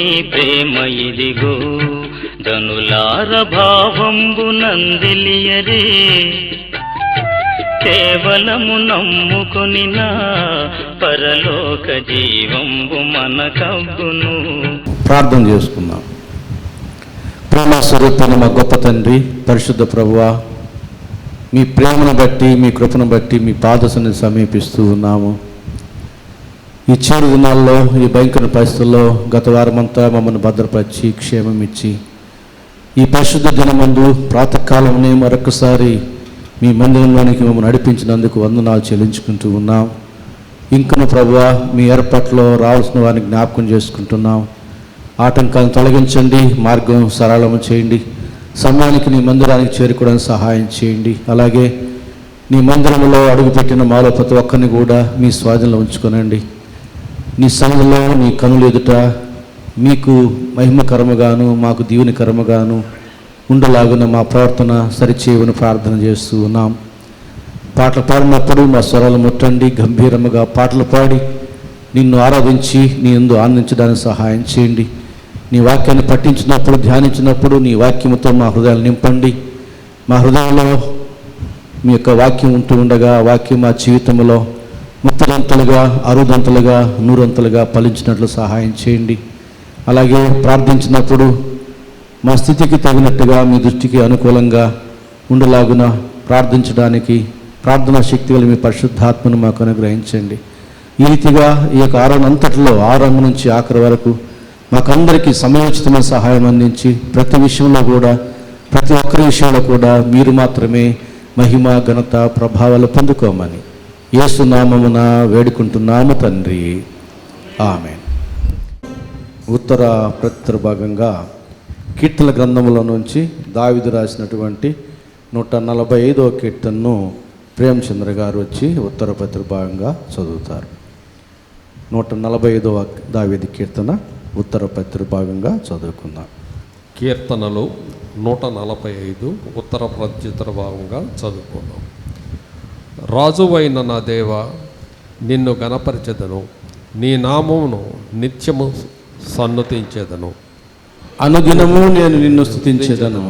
నీ ప్రేమ ఇదిగో ధనులార భావంబు నందిలియరే కేవలము నమ్ముకొని నా పరలోక జీవంబు మనకవ్వును. ప్రార్థన చేసుకుందాం. ప్రేమ స్వరూపమైన మా గొప్ప తండ్రి, పరిశుద్ధ ప్రభువా, మీ ప్రేమను బట్టి, మీ కృపను బట్టి మీ పాదసన్ని సమీపిస్తూ ఉన్నాము. ఈ చివరి దినాల్లో, ఈ భయంకర పరిస్థితుల్లో గత వారమంతా మమ్మల్ని భద్రపరిచి క్షేమం ఇచ్చి ఈ పరిశుద్ధ దినమందు ప్రాతకాలంలో మరొకసారి మీ మందిరంలోనికి మమ్మల్ని నడిపించినందుకు వందనాలు చెల్లించుకుంటూ ఉన్నాం. ఇంకను ప్రభువా, మీ ఏర్పాట్లో రావాల్సిన వారిని జ్ఞాపకం చేసుకుంటున్నాం. ఆటంకాలను తొలగించండి, మార్గం సరళం చేయండి, సమయానికి నీ మందిరానికి చేరుకోవడానికి సహాయం చేయండి. అలాగే నీ మందిరంలో అడుగుపెట్టిన మాలో ప్రతి ఒక్కరిని కూడా మీ స్వాధీనంలో ఉంచుకొనండి. నీ సన్నిధిలో నీ కనులు ఎదుట మీకు మహిమకరముగాను మాకు దీవెనకరముగాను ఉండలాగున మా ప్రవర్తన సరిచేయమని ప్రార్థన చేస్తూ ఉన్నాం. పాటలు పాడినప్పుడు మా స్వరాలు ముట్టండి, గంభీరముగా పాటలు పాడి నిన్ను ఆరాధించి నీ యందు ఆనందించడానికి సహాయం చేయండి. నీ వాక్యాన్ని పఠించినప్పుడు, ధ్యానించినప్పుడు నీ వాక్యముతో మా హృదయాలు నింపండి. మా హృదయంలో మీ యొక్క వాక్యం ఉంటూ ఉండగా వాక్యం మా జీవితంలో 30 60 100 ఫలించినట్లు సహాయం చేయండి. అలాగే ప్రార్థించినప్పుడు మా స్థితికి తగినట్టుగా మీ దృష్టికి అనుకూలంగా ఉండలాగున ప్రార్థించడానికి ప్రార్థనా శక్తి వల్ల మీ పరిశుద్ధాత్మను మాకు అనుగ్రహించండి. ఈ రీతిగా ఈ యొక్క ఆరంభంతటిలో ఆరంభం నుంచి ఆఖరి వరకు మాకందరికీ సమయోచితమైన సహాయం అందించి ప్రతి విషయంలో కూడా, ప్రతి ఒక్కరి విషయంలో కూడా మీరు మాత్రమే మహిమ, ఘనత, ప్రభావాలు పొందుకోమని యేసు నామమున వేడుకుంటున్నాము తండ్రి, ఆమేన్. ఉత్తర ప్రత్యుత్తర భాగంగా కీర్తన గ్రంథములో నుంచి దావీదు రాసినటువంటి 145వ కీర్తనను ప్రేమచంద్ర గారు వచ్చి ఉత్తర ప్రత్యుత్తర భాగంగా చదువుతారు. 145వ దావీదు కీర్తన ఉత్తర ప్రత్యుత్తర భాగంగా చదువుకుందాం. కీర్తనలు 145 ఉత్తర ప్రత్యుత్తర భాగంగా చదువుకుందాం. రాజువైన నా దేవ, నిన్ను గణపరిచెదను, నీ నామమును నిత్యము సన్నుతించెదను. అనుదినము నేను నిన్ను స్తుతించెదను,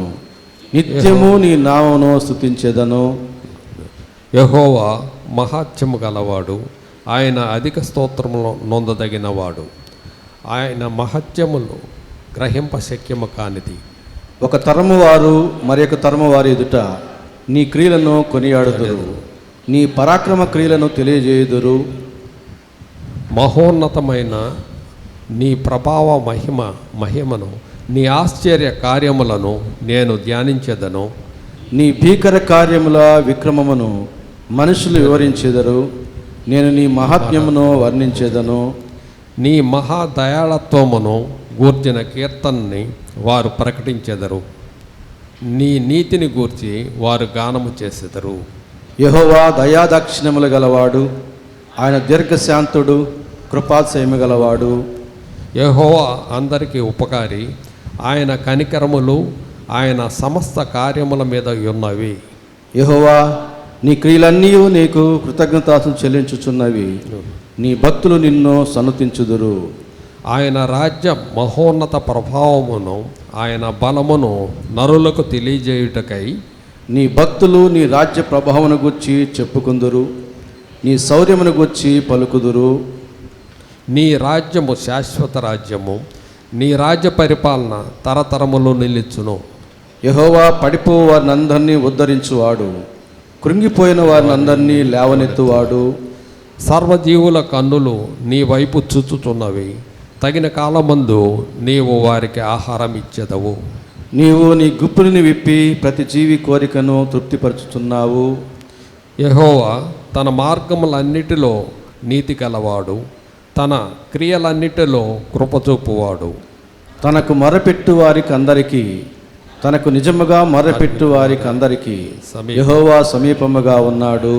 నిత్యము నీ నామమును స్తుతించెదను. యెహోవా మహాత్యము గలవాడు, ఆయన అధిక స్తోత్రములు నొందదగినవాడు, ఆయన మహత్యములు గ్రహింపశక్యము కానిది. ఒక తరము వారు మరి ఒక తరము వారి ఎదుట నీ క్రియలను కొనియాడుదురు, నీ పరాక్రమ క్రియలను తెలియజేయుదురు. మహోన్నతమైన నీ ప్రభావ మహిమను, నీ ఆశ్చర్య కార్యములను నేను ధ్యానించెదను. నీ భీకర కార్యముల విక్రమమును మనుషులు వివరించెదరు, నేను నీ మహాత్మ్యమును వర్ణించెదను. నీ మహాదయాళత్వమును గూర్చిన కీర్తనని వారు ప్రకటించెదరు, నీ నీతిని గూర్చి వారు గానము చేసెదరు. యెహోవా దయాదాక్షిణ్యములు గలవాడు, ఆయన దీర్ఘశాంతుడు, కృపాశయము గలవాడు. యెహోవా అందరికీ ఉపకారి, ఆయన కనికరములు ఆయన సమస్త కార్యముల మీద ఉన్నవి. యెహోవా నీ క్రియలన్నీ నీకు కృతజ్ఞతాస్తులు చెల్లించుచున్నవి, నీ భక్తులు నిన్ను సన్నుతించుదురు. ఆయన రాజ్య మహోన్నత ప్రభావమును ఆయన బలమును నరులకు తెలియజేయుటకై నీ భక్తులు నీ రాజ్య ప్రభావమును గూర్చి చెప్పుకుందురు, నీ శౌర్యమును గూర్చి పలుకుదురు. నీ రాజ్యము శాశ్వత రాజ్యము, నీ రాజ్య పరిపాలన తరతరములు నిలుచును. యెహోవా పడిపోవు వారిని అందరినీ ఉద్ధరించువాడు, కృంగిపోయిన వారిని అందరినీ లేవనెత్తువాడు. సర్వజీవుల కన్నులు నీ వైపు చూచుచున్నవి, తగిన కాలమందు నీవు వారికి ఆహారం ఇచ్చెదవు. నీవు నీ గుప్పుని విప్పి ప్రతి జీవి కోరికను తృప్తిపరచుచున్నావు. యెహోవా తన మార్గములన్నిటిలో నీతి గలవాడు, తన క్రియలన్నిటిలో కృపచూపువాడు. తనకు మొరపెట్టు వారికి అందరికీ, తనకు నిజముగా మొరపెట్టు వారికి అందరికీ యెహోవా సమీపముగా ఉన్నాడు.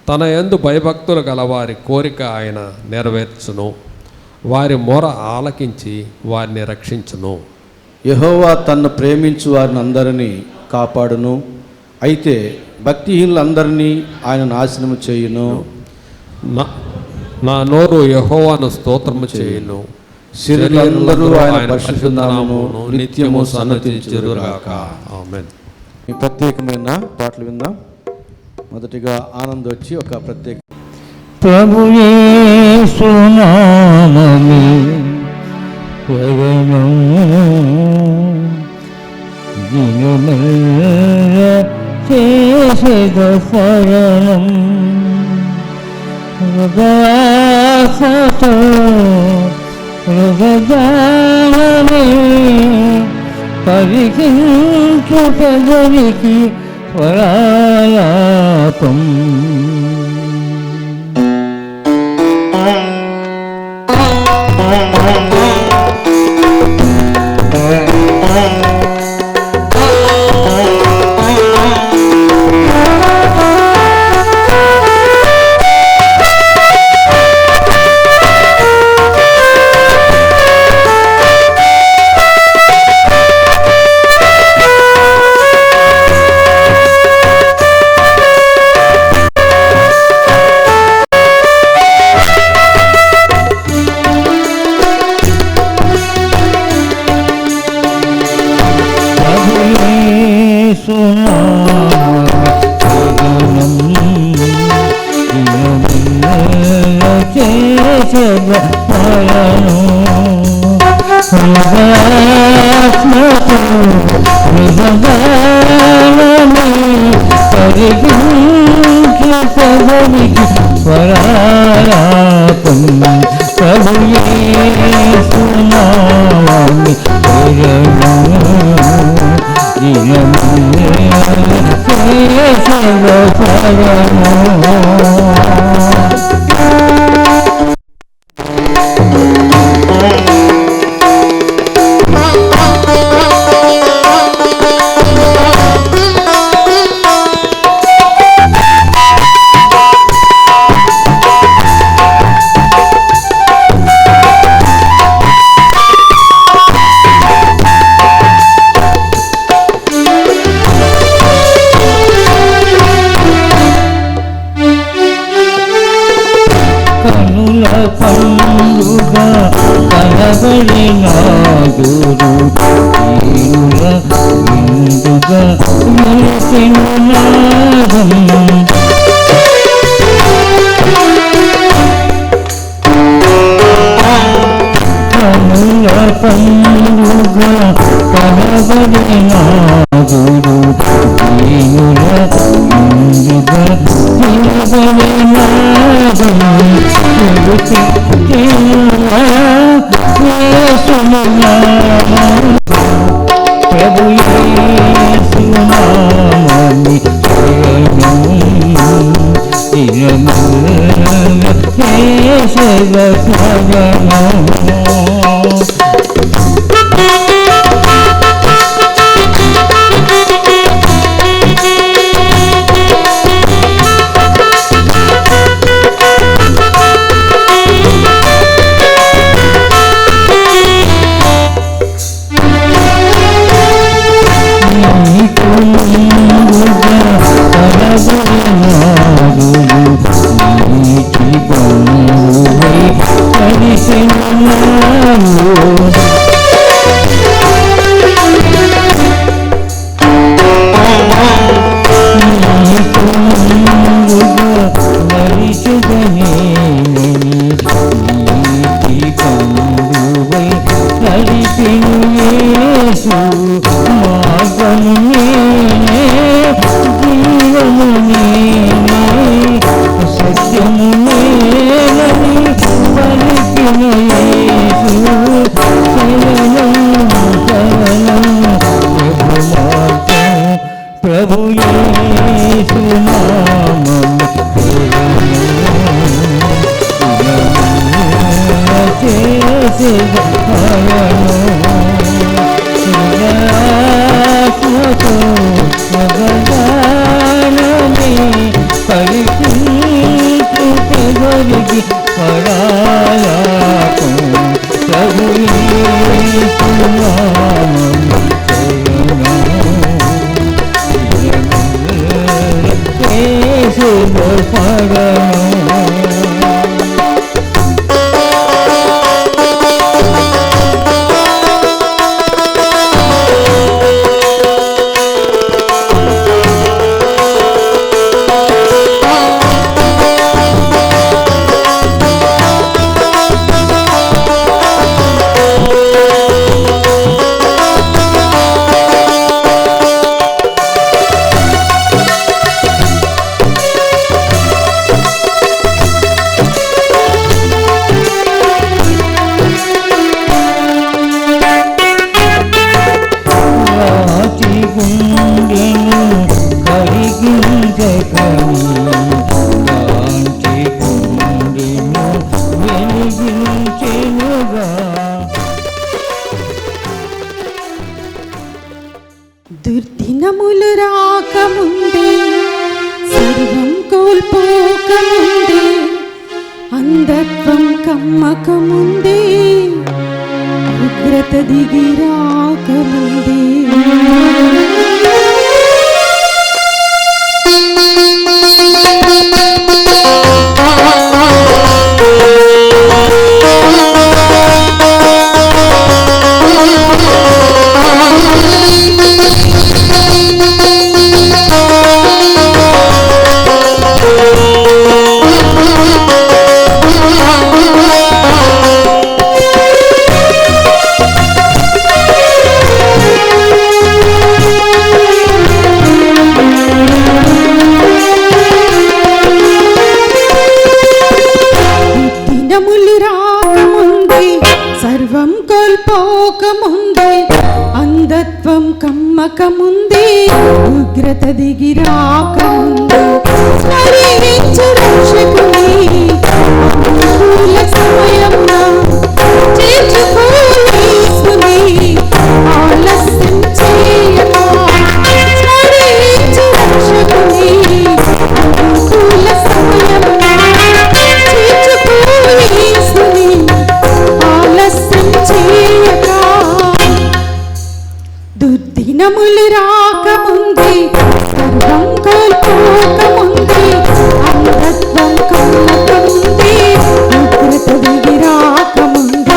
తన యందు భయభక్తులు గలవారి కోరిక ఆయన నెరవేర్చును, వారి మొర ఆలకించి వారిని రక్షించును. యెహోవా తన్ను ప్రేమించు వారిని అందరినీ కాపాడును, అయితే భక్తిహీనులందరినీ ఆయన నాశనము చేయును. నా నోరు యెహోవాను స్తోత్రము చేయును, శరీరులందరూ ఆయన పరిశుద్ధ నామమును నిత్యము సన్నతించుదురుగాక. ఆమేన్. ఈ ప్రత్యేకమైన పాటలు విందాం. మొదటిగా ఆనంద్ వచ్చి ఒక ప్రత్యేక ప్రభు యేసు నామమే శరణం దినమెల్ల చేసేద శరణం హృదయాసతో హృదయానమే పరికించు పెదవికి స్వరాలాపం చేసే దుర్దినములు రాకముందే సర్వం కోల్పోకముందే అంధత్వం కమ్మకముందే ఉగ్రత దిగి రాకముందే సర్వం కోల్పోకముందే అంధత్వం కమ్మకముందే ఉగ్రత దిగి రాకముందే స్మరించు రక్షకుని అనుకూల సమయమున చేర్చుకో యేసుని ఆలస్యం చేయక స్మరించు రక్షకుని అనుకూల సమయమున చేర్చుకో యేసుని దుర్దినములు రాకముందే సర్వం కోల్పోకముందే అంధత్వం కమ్మకముందే ఉగ్రత దిగి రాకముందే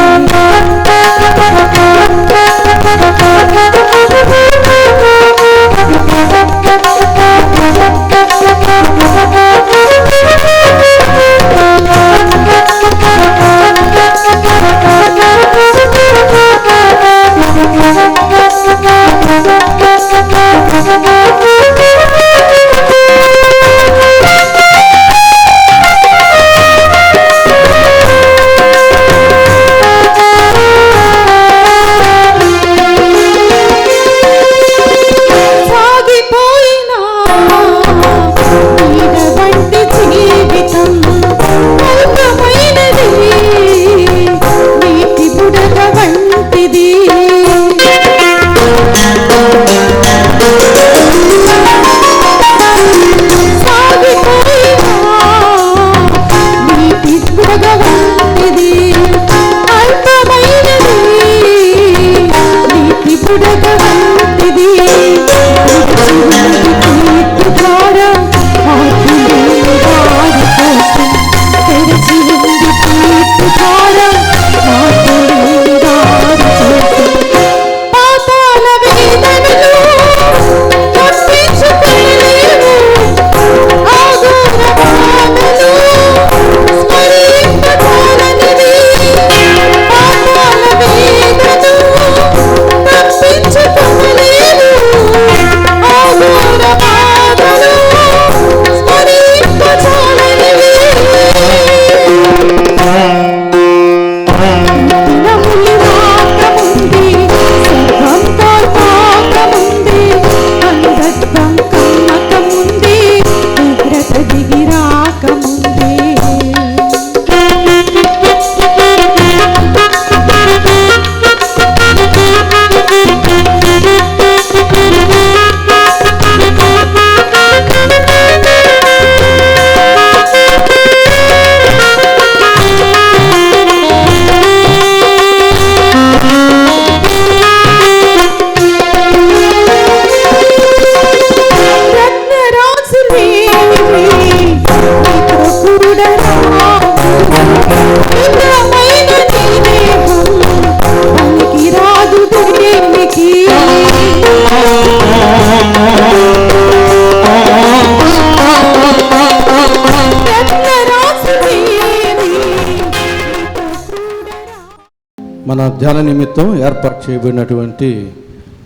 మన ధ్యాన నిమిత్తం ఏర్పాటు చేయబడినటువంటి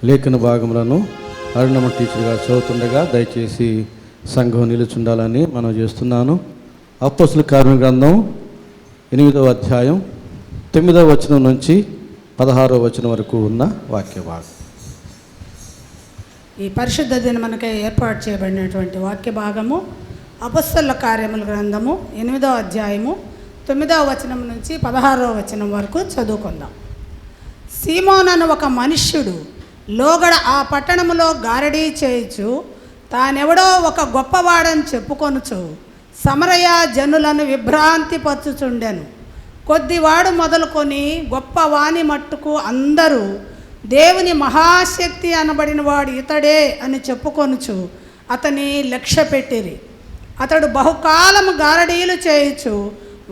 లేఖన భాగములను అరుణమ్మ టీచర్ గారు చదువుతుండగా దయచేసి సంఘం నిలుచుండాలని మనం చేస్తున్నాను. అపోస్తలుల కార్యముల గ్రంథం 8వ అధ్యాయం 9వ వచనం నుంచి 16వ వచనం వరకు ఉన్న వాక్య భాగం. ఈ పరిశుద్ధ దినమునకై ఏర్పాటు చేయబడినటువంటి వాక్య భాగము అపోస్తలుల కార్యముల గ్రంథము 8వ అధ్యాయము 9వ వచనం నుంచి 16వ వచనం వరకు చదువుకుందాం. సీమోను అను ఒక మనుష్యుడు లోగడ ఆ పట్టణములో గారడీ చేయుచు తానెవడో ఒక గొప్పవాడని చెప్పుకొనుచు సమరయ జనులను విభ్రాంతి పరచుచుండెను. కొద్దివాడు మొదలుకొని గొప్పవాని మట్టుకు అందరూ దేవుని మహాశక్తి అనబడిన వాడు ఇతడే అని చెప్పుకొనుచు అతని లక్ష్య పెట్టిరి. అతడు బహుకాలము గారడీలు చేయుచు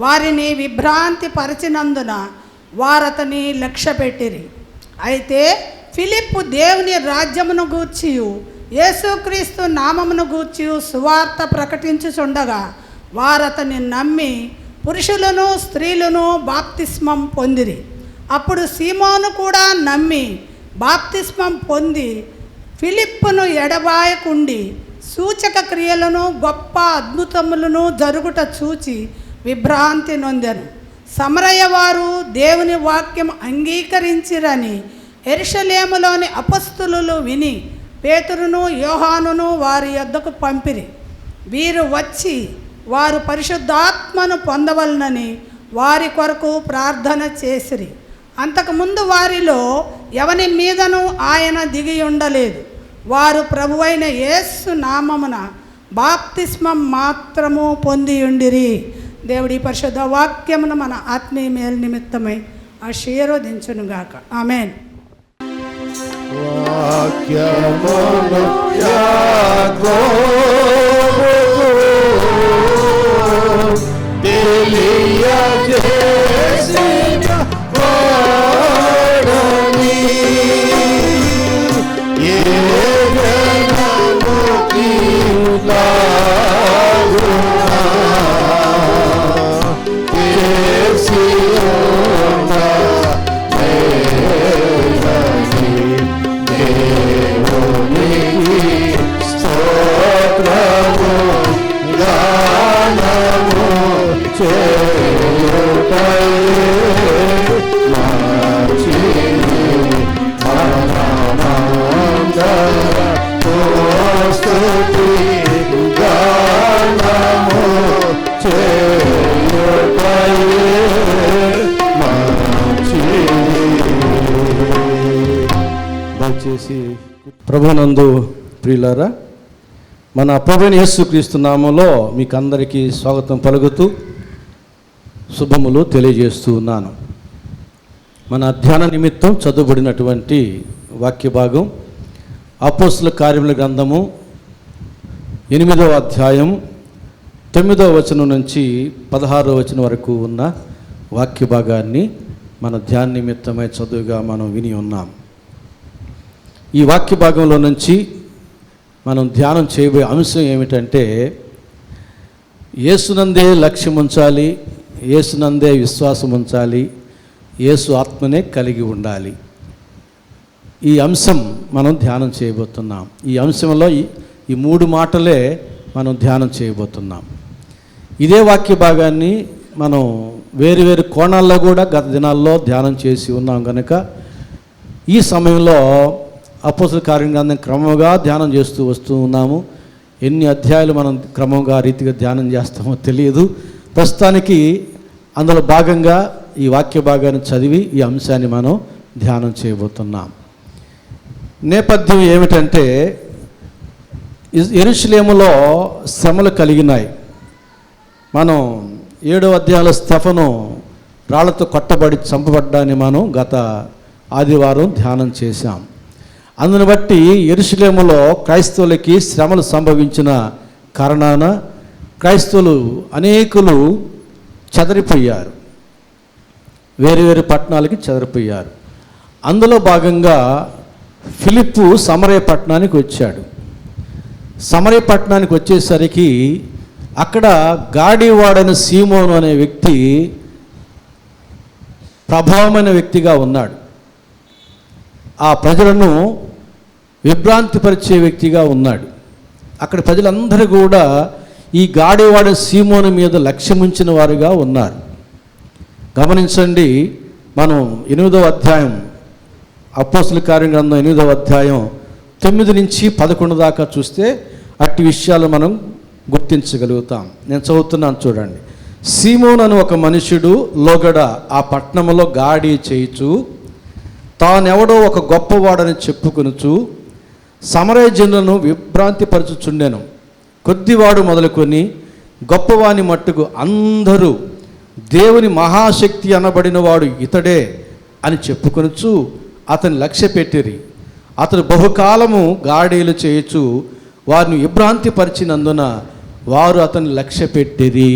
వారిని విభ్రాంతి పరిచినందున వారతని లక్ష్య పెట్టిరి. అయితే ఫిలిప్పు దేవుని రాజ్యమును గూర్చియు యేసుక్రీస్తు నామమును గూర్చియు సువార్త ప్రకటించుచుండగా వారతని నమ్మి పురుషులను స్త్రీలను బాప్తిస్మం పొందిరి. అప్పుడు సీమోను కూడా నమ్మి బాప్తిస్మం పొంది ఫిలిప్పును ఎడబాయకుండి సూచక క్రియలను గొప్ప అద్భుతములను జరుగుట చూచి విభ్రాంతి నొందెను. సమరయ వారు దేవుని వాక్యం అంగీకరించిరని యెరూషలేములోని అపొస్తలులు విని పేతురును యోహానును వారి యొద్దకు పంపిరి. వీరు వచ్చి వారు పరిశుద్ధాత్మను పొందవలనని వారి కొరకు ప్రార్థన చేసిరి. అంతకుముందు వారిలో ఎవని మీదను ఆయన దిగి ఉండలేదు. వారు ప్రభువైన యేసు నామమున బాప్తిస్మం మాత్రము పొంది ఉండిరి. దేవుడి పరిశుద్ధ వాక్యమును మన ఆత్మీయ మేలు నిమిత్తమై ఆశీర్వదించునుగాక. ఆమేన్. చేసి ప్రభునందు ప్రియులారా, మన ప్రభువైన యేసుక్రీస్తు నామములో మీకు అందరికీ స్వాగతం పలుకుతూ శుభములు తెలియజేస్తూ ఉన్నాను. మన ధ్యాన నిమిత్తం చదువుబడినటువంటి వాక్య భాగం అపోస్తలుల కార్యముల గ్రంథము 8వ అధ్యాయం 9వ వచనం నుంచి 16వ వచనం వరకు ఉన్న వాక్య భాగాన్ని మన ధ్యాన నిమిత్తమై చదువుగా మనం విని ఉన్నాం. ఈ వాక్య భాగంలో నుంచి మనం ధ్యానం చేయబోయే అంశం ఏమిటంటే, యేసునందే లక్ష్యం ఉంచాలి, యేసునందే విశ్వాసం ఉంచాలి, యేసు ఆత్మనే కలిగి ఉండాలి. ఈ అంశం మనం ధ్యానం చేయబోతున్నాం. ఈ అంశంలో ఈ 3 మాటలే మనం ధ్యానం చేయబోతున్నాం. ఇదే వాక్య భాగాన్ని మనం వేరు కోణాల్లో కూడా గత దినాల్లో ధ్యానం చేసి ఉన్నాం కనుక ఈ సమయంలో అపోస్తలుల కార్యం గ్రంథం క్రమంగా ధ్యానం చేస్తూ వస్తూ ఉన్నాము. ఎన్ని అధ్యాయాలు మనం క్రమంగా రీతిగా ధ్యానం చేస్తామో తెలియదు. ప్రస్తుతానికి అందులో భాగంగా ఈ వాక్య భాగాన్ని చదివి ఈ అంశాన్ని మనం ధ్యానం చేయబోతున్నాం. నేపథ్యం ఏమిటంటే, యెరూషలేములో శ్రమలు కలిగినాయి. మనం 7వ అధ్యాయంలో స్టెఫను రాళ్లతో కొట్టబడి చంపబడ్డాన్ని మనం గత ఆదివారం ధ్యానం చేశాం. అందును బట్టి యెరూషలేములో క్రైస్తవులకి శ్రమలు సంభవించిన కారణాన క్రైస్తవులు అనేకులు చెదరిపోయారు, వేరు పట్టణాలకి చెదరిపోయారు. అందులో భాగంగా ఫిలిప్పు సమరయ పట్టణానికి వచ్చాడు. సమరయ పట్టణానికి వచ్చేసరికి అక్కడ గాడివాడైన సీమోను అనే వ్యక్తి ప్రభావమైన వ్యక్తిగా ఉన్నాడు. ఆ ప్రజలను విభ్రాంతిపరిచే వ్యక్తిగా ఉన్నాడు. అక్కడ ప్రజలందరూ కూడా ఈ గాడివాడ సీమోను మీద లక్ష్యముంచిన వారుగా ఉన్నారు. గమనించండి, మనం 8వ అధ్యాయం అపోస్తలుల కార్యం గ్రంథం 8వ అధ్యాయం 9 నుంచి 11 దాకా చూస్తే అట్టి విషయాలు మనం గుర్తించగలుగుతాం. నేను చదువుతున్నాను చూడండి. సీమోను అను ఒక మనుషుడు లోగడ ఆ పట్టణంలో గాడి చేయుచు తానెవడో ఒక గొప్పవాడని చెప్పుకొనుచు సమరయ జనులను విభ్రాంతిపరచుచుండెను. కొద్దివాడు మొదలుకొని గొప్పవాని మట్టుకు అందరూ దేవుని మహాశక్తి అనబడిన వాడు ఇతడే అని చెప్పుకొనుచు అతని లక్ష్య పెట్టిరి. అతడు బహుకాలము గాడీలు చేయొచ్చు వారిని విభ్రాంతిపరిచినందున వారు అతన్ని లక్ష్య పెట్టిరి.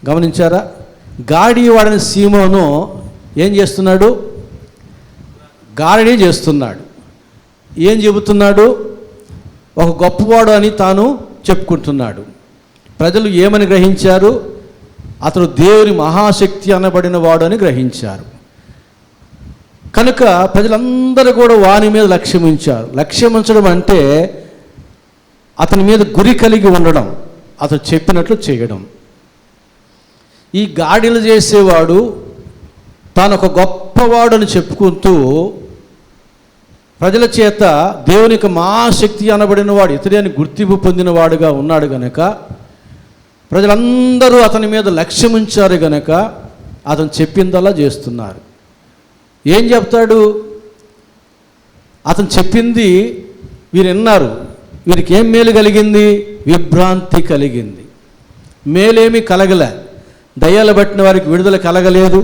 గమనించారా? గాడి వాడని సీమోను ఏం చేస్తున్నాడు? గారడీ చేస్తున్నాడు. ఏం చెబుతున్నాడు? ఒక గొప్పవాడు అని తాను చెప్పుకుంటున్నాడు. ప్రజలు ఏమని గ్రహించారు? అతడు దేవుని మహాశక్తి అనబడిన వాడు అని గ్రహించారు. కనుక ప్రజలందరూ కూడా వాని మీద లక్ష్యం ఉంచారు. లక్ష్యం ఉంచడం అంటే అతని మీద గురి కలిగి ఉండడం, అతను చెప్పినట్లు చేయడం. ఈ గాడిలు చేసేవాడు తాను ఒక గొప్పవాడు అని చెప్పుకుంటూ ప్రజల చేత దేవునికి మహాశక్తి అనబడిన వాడు ఇతడే అని గుర్తింపు పొందినవాడుగా ఉన్నాడు గనక ప్రజలందరూ అతని మీద లక్ష్యం ఉంచారు గనక అతను చెప్పిందల్లా చేస్తున్నారు. ఏం చెప్తాడు? అతను చెప్పింది వీరు విన్నారు. వీరికి ఏం మేలు కలిగింది? విభ్రాంతి కలిగింది. మేలేమీ కలగలే. దయ్యాలు పట్టిన వారికి విడుదల కలగలేదు,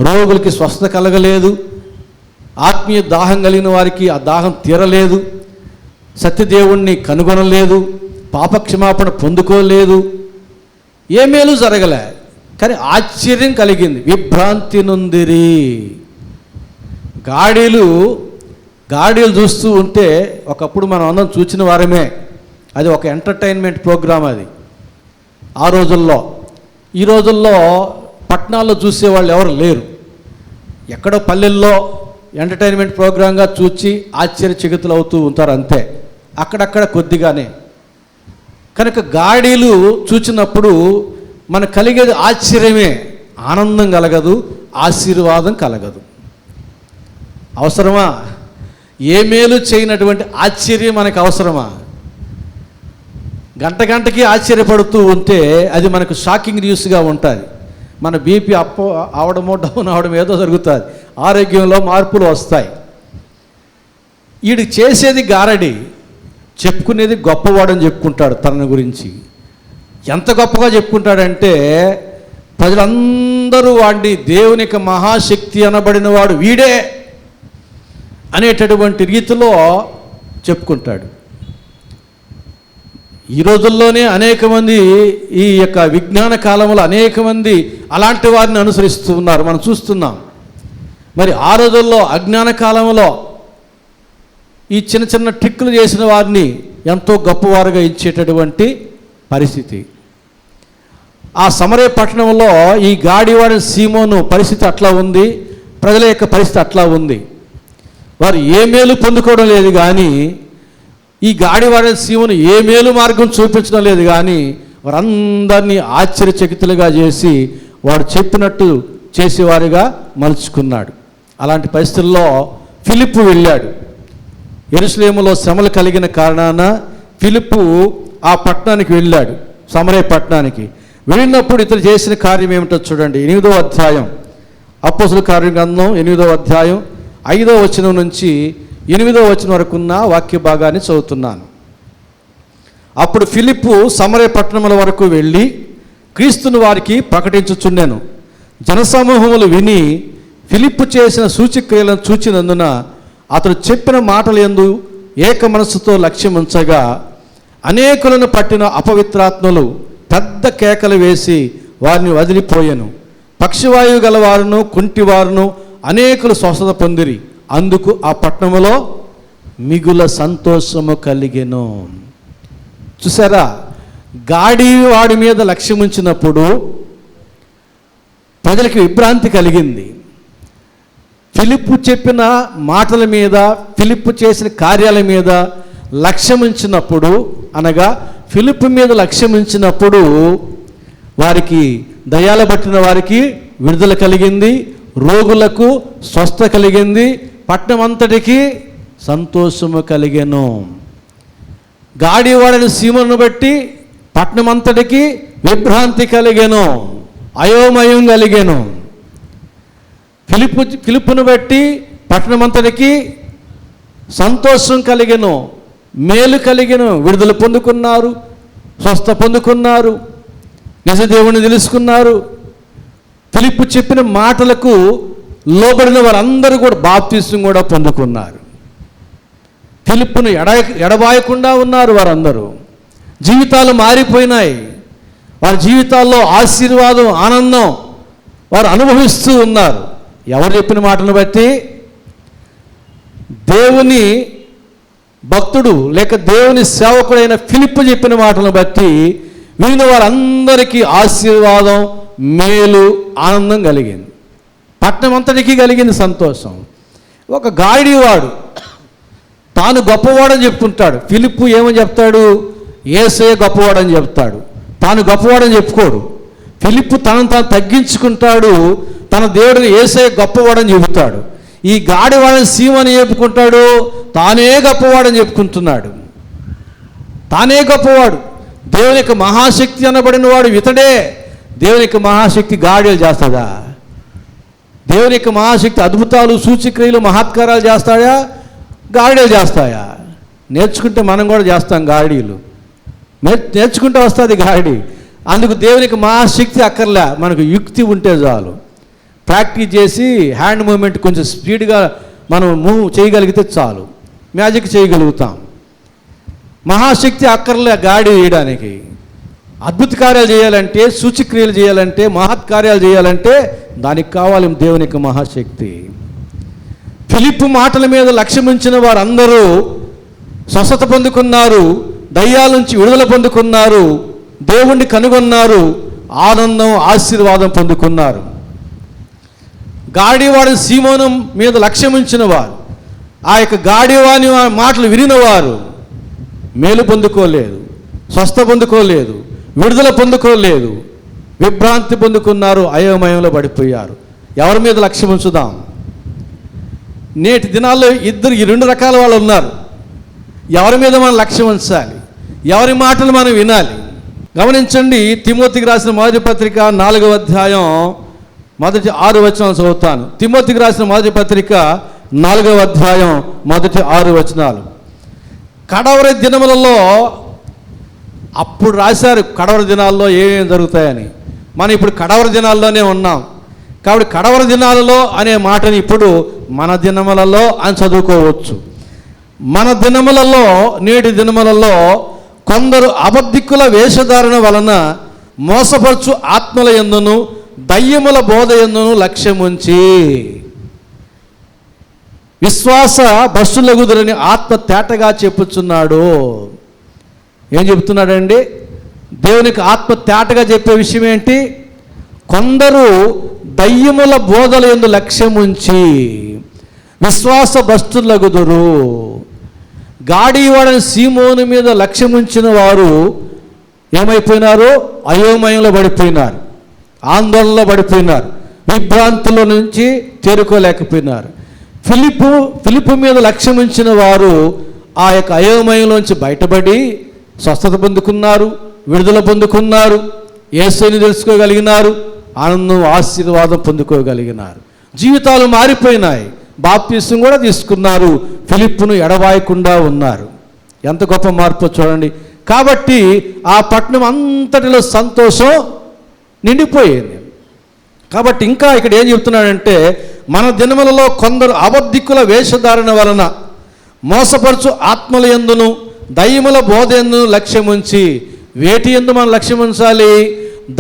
రోగులకి స్వస్థత కలగలేదు, ఆత్మీయ దాహం కలిగిన వారికి ఆ దాహం తీరలేదు, సత్యదేవుణ్ణి కనుగొనలేదు, పాపక్షమాపణ పొందుకోలేదు, ఏ మేలు జరగలే. కానీ ఆశ్చర్యం కలిగింది, విభ్రాంతి నొందిరి. గాడీలు చూస్తూ ఉంటే ఒకప్పుడు మనం అందరం చూసిన వారమే. అది ఒక ఎంటర్టైన్మెంట్ ప్రోగ్రామ్ అది ఆ రోజుల్లో. ఈ రోజుల్లో పట్టణాల్లో చూసేవాళ్ళు ఎవరు లేరు. ఎక్కడో పల్లెల్లో ఎంటర్టైన్మెంట్ ప్రోగ్రాంగా చూచి ఆశ్చర్యచకితులు అవుతూ ఉంటారు అంతే, అక్కడక్కడ కొద్దిగానే. కనుక గాడీలు చూచినప్పుడు మనకు కలిగేది ఆశ్చర్యమే, ఆనందం కలగదు, ఆశీర్వాదం కలగదు. అవసరమా? ఏ మేలు చేయనటువంటి ఆశ్చర్యం మనకు అవసరమా? గంటకి ఆశ్చర్యపడుతూ ఉంటే అది మనకు షాకింగ్ న్యూస్గా ఉంటుంది. మన బీపీ అప్ అవడమో డౌన్ అవడం ఏదో జరుగుతుంది, ఆరోగ్యంలో మార్పులు వస్తాయి. వీడు చేసేది గారడి, చెప్పుకునేది గొప్పవాడని చెప్పుకుంటాడు తన గురించి. ఎంత గొప్పగా చెప్పుకుంటాడంటే ప్రజలందరూ వాడిని దేవునికి మహాశక్తి అనబడిన వాడు వీడే అనేటటువంటి రీతిలో చెప్పుకుంటాడు. ఈ రోజుల్లోనే అనేక మంది ఈ యొక్క విజ్ఞాన కాలంలో అనేక మంది అలాంటి వారిని అనుసరిస్తూ ఉన్నారు, మనం చూస్తున్నాం. మరి ఆ రోజుల్లో అజ్ఞాన కాలంలో ఈ చిన్న చిన్న ట్రిక్కులు చేసిన వారిని ఎంతో గొప్పవారుగా ఇచ్చేటటువంటి పరిస్థితి. ఆ సమరయ పట్టణంలో ఈ గాడివాడి సీమోను పరిస్థితి అట్లా ఉంది, ప్రజల యొక్క పరిస్థితి అట్లా ఉంది. వారు ఏ మేలు పొందుకోవడం లేదు, కానీ ఈ గాడివాడి సీమోను ఏ మేలు మార్గం చూపించడం లేదు, కానీ వారందరినీ ఆశ్చర్యచకితులుగా చేసి వాడు చెప్పినట్టు చేసేవారుగా మలుచుకున్నాడు. అలాంటి పరిస్థితుల్లో ఫిలిప్పు వెళ్ళాడు. యెరూషలేములో శ్రమలు కలిగిన కారణాన ఫిలిప్పు ఆ పట్టణానికి వెళ్ళాడు, సమరయ పట్టణానికి. వెళ్ళినప్పుడు ఇతను చేసిన కార్యం ఏమిటో చూడండి. 8వ అధ్యాయం, అపోస్తలుల కార్య గ్రంథం 8వ అధ్యాయం 5వ వచనం నుంచి 8వ వచనం వరకున్న వాక్య భాగాన్ని చదువుతున్నాను. అప్పుడు ఫిలిప్పు సమరయ పట్టణముల వరకు వెళ్ళి క్రీస్తును వారికి ప్రకటించుచుండెను. జనసమూహములు విని ఫిలిప్పు చేసిన సూచక్రియలను చూచినందున అతడు చెప్పిన మాటల యందు ఏక మనస్సుతో లక్ష్యం ఉంచగా అనేకులను పట్టిన అపవిత్రాత్మలు పెద్ద కేకలు వేసి వారిని వదిలిపోయెను. పక్షివాయువు గలవారును కుంటివారును అనేకులు స్వస్థత పొందిరి. అందుకు ఆ పట్టణములో మిగుల సంతోషము కలిగెను. చూసారా? గాడి వాడి మీద లక్ష్యం ఉంచినప్పుడు ప్రజలకి విభ్రాంతి కలిగింది. ఫిలిప్పు చెప్పిన మాటల మీద, ఫిలిప్పు చేసిన కార్యాల మీద లక్ష్యం ఉంచినప్పుడు, అనగా ఫిలిప్పు మీద లక్ష్యం ఉంచినప్పుడు వారికి దయ్యాల పట్టిన వారికి విడుదల కలిగింది, రోగులకు స్వస్థ కలిగింది, పట్టణం అంతటికి సంతోషము కలిగెను. గాడివాడని సీమను బట్టి పట్టణం అంతటికి విభ్రాంతి కలిగెను, అయోమయం కలిగెను. ఫిలిప్పును బట్టి పట్టణమంతటికి సంతోషం కలిగెను, మేలు కలిగెను, విడుదల పొందుకున్నారు, స్వస్థ పొందుకున్నారు, నిజ దేవుని తెలుసుకున్నారు. ఫిలిప్పు చెప్పిన మాటలకు లోబడిన వారందరూ కూడా బాప్తిసం కూడా పొందుకున్నారు. ఫిలిప్పును ఎడబాయకుండా ఉన్నారు వారందరూ. జీవితాలు మారిపోయినాయి. వారి జీవితాల్లో ఆశీర్వాదం, ఆనందం వారు అనుభవిస్తూ ఉన్నారు. ఎవరు చెప్పిన మాటను బట్టి? దేవుని భక్తుడు లేక దేవుని సేవకుడైన ఫిలిప్పు చెప్పిన మాటలను బట్టి విని వారందరికీ ఆశీర్వాదం, మేలు, ఆనందం కలిగింది. పట్టణం అంతటికీ కలిగింది సంతోషం. ఒక గాడివాడు తాను గొప్పవాడని చెప్పుకుంటాడు. ఫిలిప్పు ఏమని చెప్తాడు? యేసయ్య గొప్పవాడని చెప్తాడు. తాను గొప్పవాడని చెప్పుకోడు. ఫిలిప్పు తనను తాను తగ్గించుకుంటాడు. తన దేవుడిని యేసయ్య గొప్పవాడని చెబుతాడు. ఈ గాడివాడని సీమని చెప్పుకుంటాడు. తానే గొప్పవాడని చెప్పుకుంటున్నాడు. తానే గొప్పవాడు. దేవుని యొక్క మహాశక్తి అనబడిన వాడు ఇతడే. దేవుని యొక్క మహాశక్తి గాడిలు చేస్తుందా? దేవుని యొక్క మహాశక్తి అద్భుతాలు, సూచక్రియలు, మహత్కారాలు చేస్తాయా? గాడిలు చేస్తాయా? నేర్చుకుంటే మనం కూడా చేస్తాం గాడీలు. నేర్చుకుంటే వస్తుంది గాడి. అందుకు దేవునికి మహాశక్తి అక్కర్లే, మనకు యుక్తి ఉంటే చాలు. ప్రాక్టీస్ చేసి హ్యాండ్ మూమెంట్ కొంచెం స్పీడ్గా మనం మూవ్ చేయగలిగితే చాలు, మ్యాజిక్ చేయగలుగుతాం. మహాశక్తి అక్కర్లే గాడి వేయడానికి. అద్భుత కార్యాలు చేయాలంటే, సూచక్రియలు చేయాలంటే, మహత్కార్యాలు చేయాలంటే దానికి కావాలి దేవునికి మహాశక్తి. ఫిలిప్పు మాటల మీద లక్ష్యం ఉంచిన వారందరూ స్వస్థత పొందుకున్నారు, దయ్యాల నుంచి విడుదల పొందుకున్నారు, దేవుణ్ణి కనుగొన్నారు, ఆనందం, ఆశీర్వాదం పొందుకున్నారు. గాడివాడి సీమోనం మీద లక్ష్యం ఉంచిన వారు, ఆ యొక్క గాడివాని మాటలు వినినవారు మేలు పొందుకోలేదు, స్వస్థ పొందుకోలేదు, విడుదల పొందుకోలేదు, విభ్రాంతి పొందుకున్నారు, అయోమయంలో పడిపోయారు. ఎవరి మీద లక్ష్యం ఉంచుదాం? నేటి దినాల్లో ఈ రెండు రకాల వాళ్ళు ఉన్నారు. ఎవరి మీద మనం లక్ష్యం ఉంచాలి? ఎవరి మాటలు మనం వినాలి? గమనించండి. తిమోతికి రాసిన మొదటి పత్రిక 4వ అధ్యాయం మొదటి 6 వచనాలు చదువుతాను. తిమోతికి రాసిన మొదటి పత్రిక 4వ అధ్యాయం మొదటి 6 వచనాలు. కడవరి దినములలో, అప్పుడు రాశారు కడవరి దినాల్లో ఏమేమి జరుగుతాయని. మనం ఇప్పుడు కడవరి దినాల్లోనే ఉన్నాం. కాబట్టి కడవరి దినాలలో అనే మాటని ఇప్పుడు మన దినములలో అని చదువుకోవచ్చు. మన దినములలో, నేటి దినములలో కొందరు అబద్ధికుల వేషధారణ వలన మోసపరచు ఆత్మల యందును దయ్యముల బోధ యందును లక్ష్యముంచి విశ్వాస భ్రష్టులగుదురని ఆత్మ తేటగా చెప్పుచున్నాడు. ఏం చెప్తున్నాడండి? దేవునికి ఆత్మ తేటగా చెప్పే విషయం ఏంటి? కొందరు దయ్యముల బోధల యందు లక్ష్యముంచి విశ్వాస భ్రష్టులగుదురు. గాడివాడని సీమోను మీద లక్ష్యముంచిన వారు ఏమైపోయినారు? అయోమయంలో పడిపోయినారు, ఆందోళనలో పడిపోయినారు, విభ్రాంతిలో నుంచి తేరుకోలేకపోయినారు. ఫిలిప్పు మీద లక్ష్యం ఉంచిన వారు ఆ యొక్క అయోమయంలోంచి బయటపడి స్వస్థత పొందుకున్నారు, విడుదల పొందుకున్నారు, యేసుని తెలుసుకోగలిగినారు, ఆనందం, ఆశీర్వాదం పొందుకోగలిగినారు. జీవితాలు మారిపోయినాయి. బాప్తిసం కూడా తీసుకున్నారు. ఫిలిప్పును ఎడబాయకుండా ఉన్నారు. ఎంత గొప్ప మార్పు చూడండి. కాబట్టి ఆ పట్టణం అంతటిలో సంతోషం నిండిపోయింది. కాబట్టి ఇంకా ఇక్కడ ఏం చెప్తున్నాడంటే, మన దినములలో కొందరు అబద్ధికుల వేషధారణ వలన మోసపరచు ఆత్మల యందును దయ్యముల బోధ యందును లక్ష్యముంచి. వేటి యందు మనం లక్ష్యం ఉంచాలి?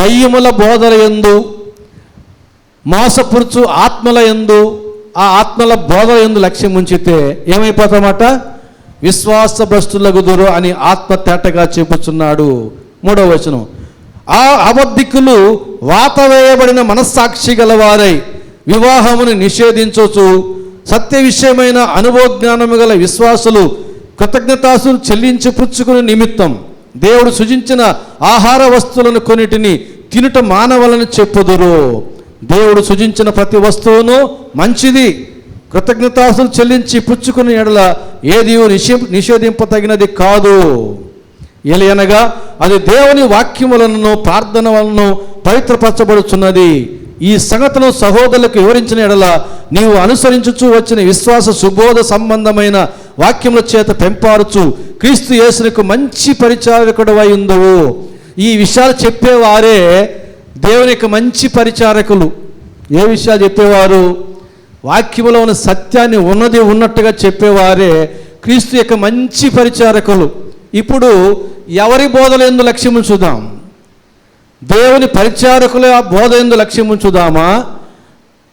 దయ్యముల బోధల యందు, మోసపరచు ఆత్మల యందు, ఆ ఆత్మల బోధల యందు లక్ష్యం ఉంచితే ఏమైపోతామట? విశ్వాస భ్రష్టులగుదురు అని ఆత్మ తేటగా చెప్పుచున్నాడు. 3వ వచనం. ఆ అబద్ధికులు వాత వేయబడిన మనస్సాక్షి గలవారై వివాహమును నిషేధించవచ్చు, సత్య విషయమైన అనుభవ జ్ఞానము గల విశ్వాసులు కృతజ్ఞతాసులు చెల్లించి పుచ్చుకుని నిమిత్తం దేవుడు సృజించిన ఆహార వస్తువులను కొన్నిటిని తినుట మానవలని చెప్పుదురు. దేవుడు సృజించిన ప్రతి వస్తువును మంచిది, కృతజ్ఞతాసులు చెల్లించి పుచ్చుకుని ఎడల ఏది నిషేధింపతగినది కాదు. ఎలయనగా అది దేవుని వాక్యములను ప్రార్థన వలన పవిత్రపరచబడుచున్నది. ఈ సంగతులను సహోదరులకు వివరించిన ఎడల నీవు అనుసరించుచు వచ్చిన విశ్వాస సుబోధ సంబంధమైన వాక్యముల చేత పెంపారుచు క్రీస్తు యేసునకు మంచి పరిచారకుడవై ఉందవు. ఈ విషయాలు చెప్పేవారే దేవుని యొక్క మంచి పరిచారకులు. ఏ విషయాలు చెప్పేవారు? వాక్యములో ఉన్న సత్యాన్ని ఉన్నది ఉన్నట్టుగా చెప్పేవారే క్రీస్తు యొక్క మంచి పరిచారకులు. ఇప్పుడు ఎవరి బోధల యందు లక్ష్యం ఉంచుదాం? దేవుని పరిచారకుల బోధ యందు లక్ష్యం ఉంచుదామా?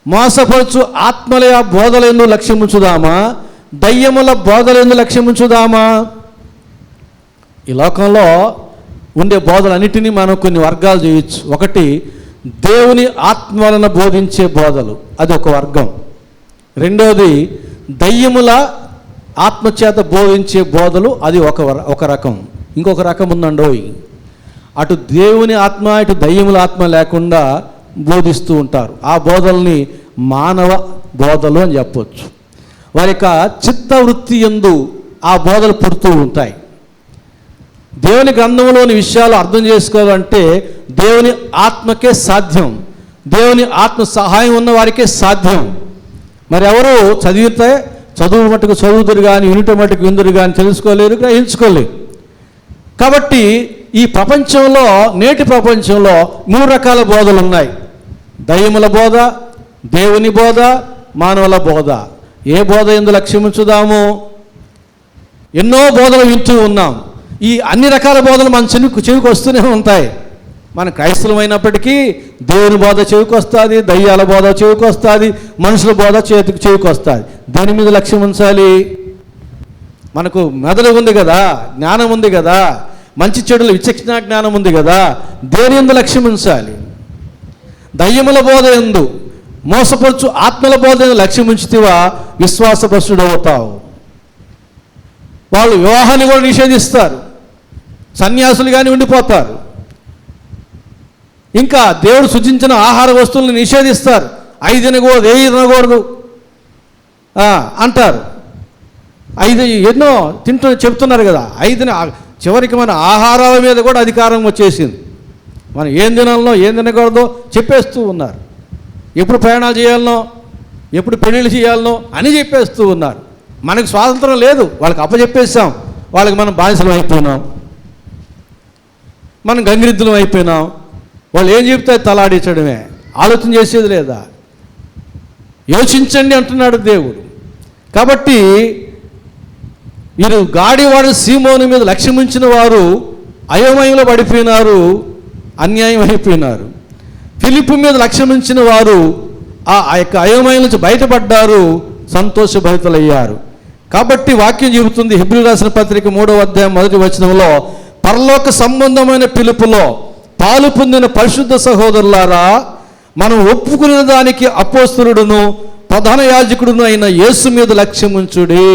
మోసపరచు ఆత్మల బోధల యందు లక్ష్యం ఉంచుదామా? దయ్యముల బోధల యందు లక్ష్యం ఉంచుదామా? ఈ లోకంలో ఉండే బోధలన్నిటినీ మనం కొన్ని వర్గాలు చేయొచ్చు. ఒకటి, దేవుని ఆత్మ వలన బోధించే బోధలు, అది ఒక వర్గం. రెండోది, దయ్యముల ఆత్మచేత బోధించే బోధలు, అది ఒక రకం. ఇంకొక రకం ఉందండోయ్, అటు దేవుని ఆత్మ ఇటు దయ్యముల ఆత్మ లేకుండా బోధిస్తూ ఉంటారు. ఆ బోధల్ని మానవ బోధలు అని చెప్పవచ్చు. వారి యొక్క చిత్తవృత్తి యందు ఆ బోధలు పుడుతూ ఉంటాయి. దేవుని గ్రంథంలోని విషయాలు అర్థం చేసుకోవాలంటే దేవుని ఆత్మకే సాధ్యం, దేవుని ఆత్మ సహాయం ఉన్న వారికే సాధ్యం. మరి ఎవరు చదివితే చదువు మటుకు చదువుతురు కానీ వినుట మటుకు విందురు కానీ తెలుసుకోలేరు, గ్రహించుకోలేరు. కాబట్టి ఈ ప్రపంచంలో, నేటి ప్రపంచంలో 3 రకాల బోధలు ఉన్నాయి. దయ్యముల బోధ, దేవుని బోధ, మానవుల బోధ. ఏ బోధ యందు లక్ష్యం ఉంచుదాము? ఎన్నో బోధలు వింటూ ఉన్నాం. ఈ అన్ని రకాల బోధలు మన చెవికి వస్తూనే ఉంటాయి. మన క్రైస్తవులమైనప్పటికీ దేవుని బోధ చెవికి వస్తుంది, దయ్యాల బోధ చెవికి వస్తుంది, మనుషుల బోధ చెవికి వస్తుంది. దేని మీద లక్ష్యం ఉంచాలి? మనకు మెదడు ఉంది కదా, జ్ఞానం ఉంది కదా, మంచి చెడుల విచక్షణ జ్ఞానం ఉంది కదా, దేని యందు లక్ష్యం ఉంచాలి? దయ్యముల బోధ యందు, మోసపరచు ఆత్మల బోధ యందు లక్ష్యం ఉంచితివా విశ్వాసభ్రష్టుడు అవుతావు. వాళ్ళు వివాహాన్ని కూడా నిషేధిస్తారు, సన్యాసులుగానే ఉండిపోతారు. ఇంకా దేవుడు సృజించిన ఆహార వస్తువులను నిషేధిస్తారు. 5 తినకూడదు, 10 తినకూడదు అంటారు. 5 ఎన్నో చెప్తున్నారు కదా. 5 చివరికి మన ఆహారాల మీద కూడా అధికారం వచ్చేసింది. మనం ఏం తినాలనో ఏం తినకూడదో చెప్పేస్తూ ఉన్నారు. ఎప్పుడు ప్రయాణాలు చేయాలనో, ఎప్పుడు పెళ్ళిళ్ళు చేయాలనో అని చెప్పేస్తూ ఉన్నారు. మనకు స్వాతంత్రం లేదు, వాళ్ళకి అప్పచెప్పేసాం. వాళ్ళకి మనం బానిసలం అయిపోయినాం, మనం గంగిరెద్దులం అయిపోయినాం. వాళ్ళు ఏం చెప్తే తలాడించడమే, ఆలోచన చేసేది లేదా? యోచించండి అంటున్నాడు దేవుడు. కాబట్టి వీరు గాడివాడు సీమోను మీద లక్ష్యం ఉంచిన వారు అయోమయంలో పడిపోయినారు, అన్యాయం అయిపోయినారు. ఫిలిప్పు మీద లక్ష్యం ఉంచిన వారు ఆ యొక్క అయోమయం నుంచి బయటపడ్డారు, సంతోషభరితులయ్యారు. కాబట్టి వాక్యం చెబుతుంది, హెబ్రీయులకు రాసిన పత్రిక 3వ అధ్యాయం 1వ వచనంలో, పరలోక సంబంధమైన పిలుపులో పాలు పొందిన పరిశుద్ధ సహోదరులారా, మనం ఒప్పుకునే దానికి అపోస్తలుడును ప్రధాన యాజకుడును అయిన యేసు మీద లక్ష్యం ఉంచుడి.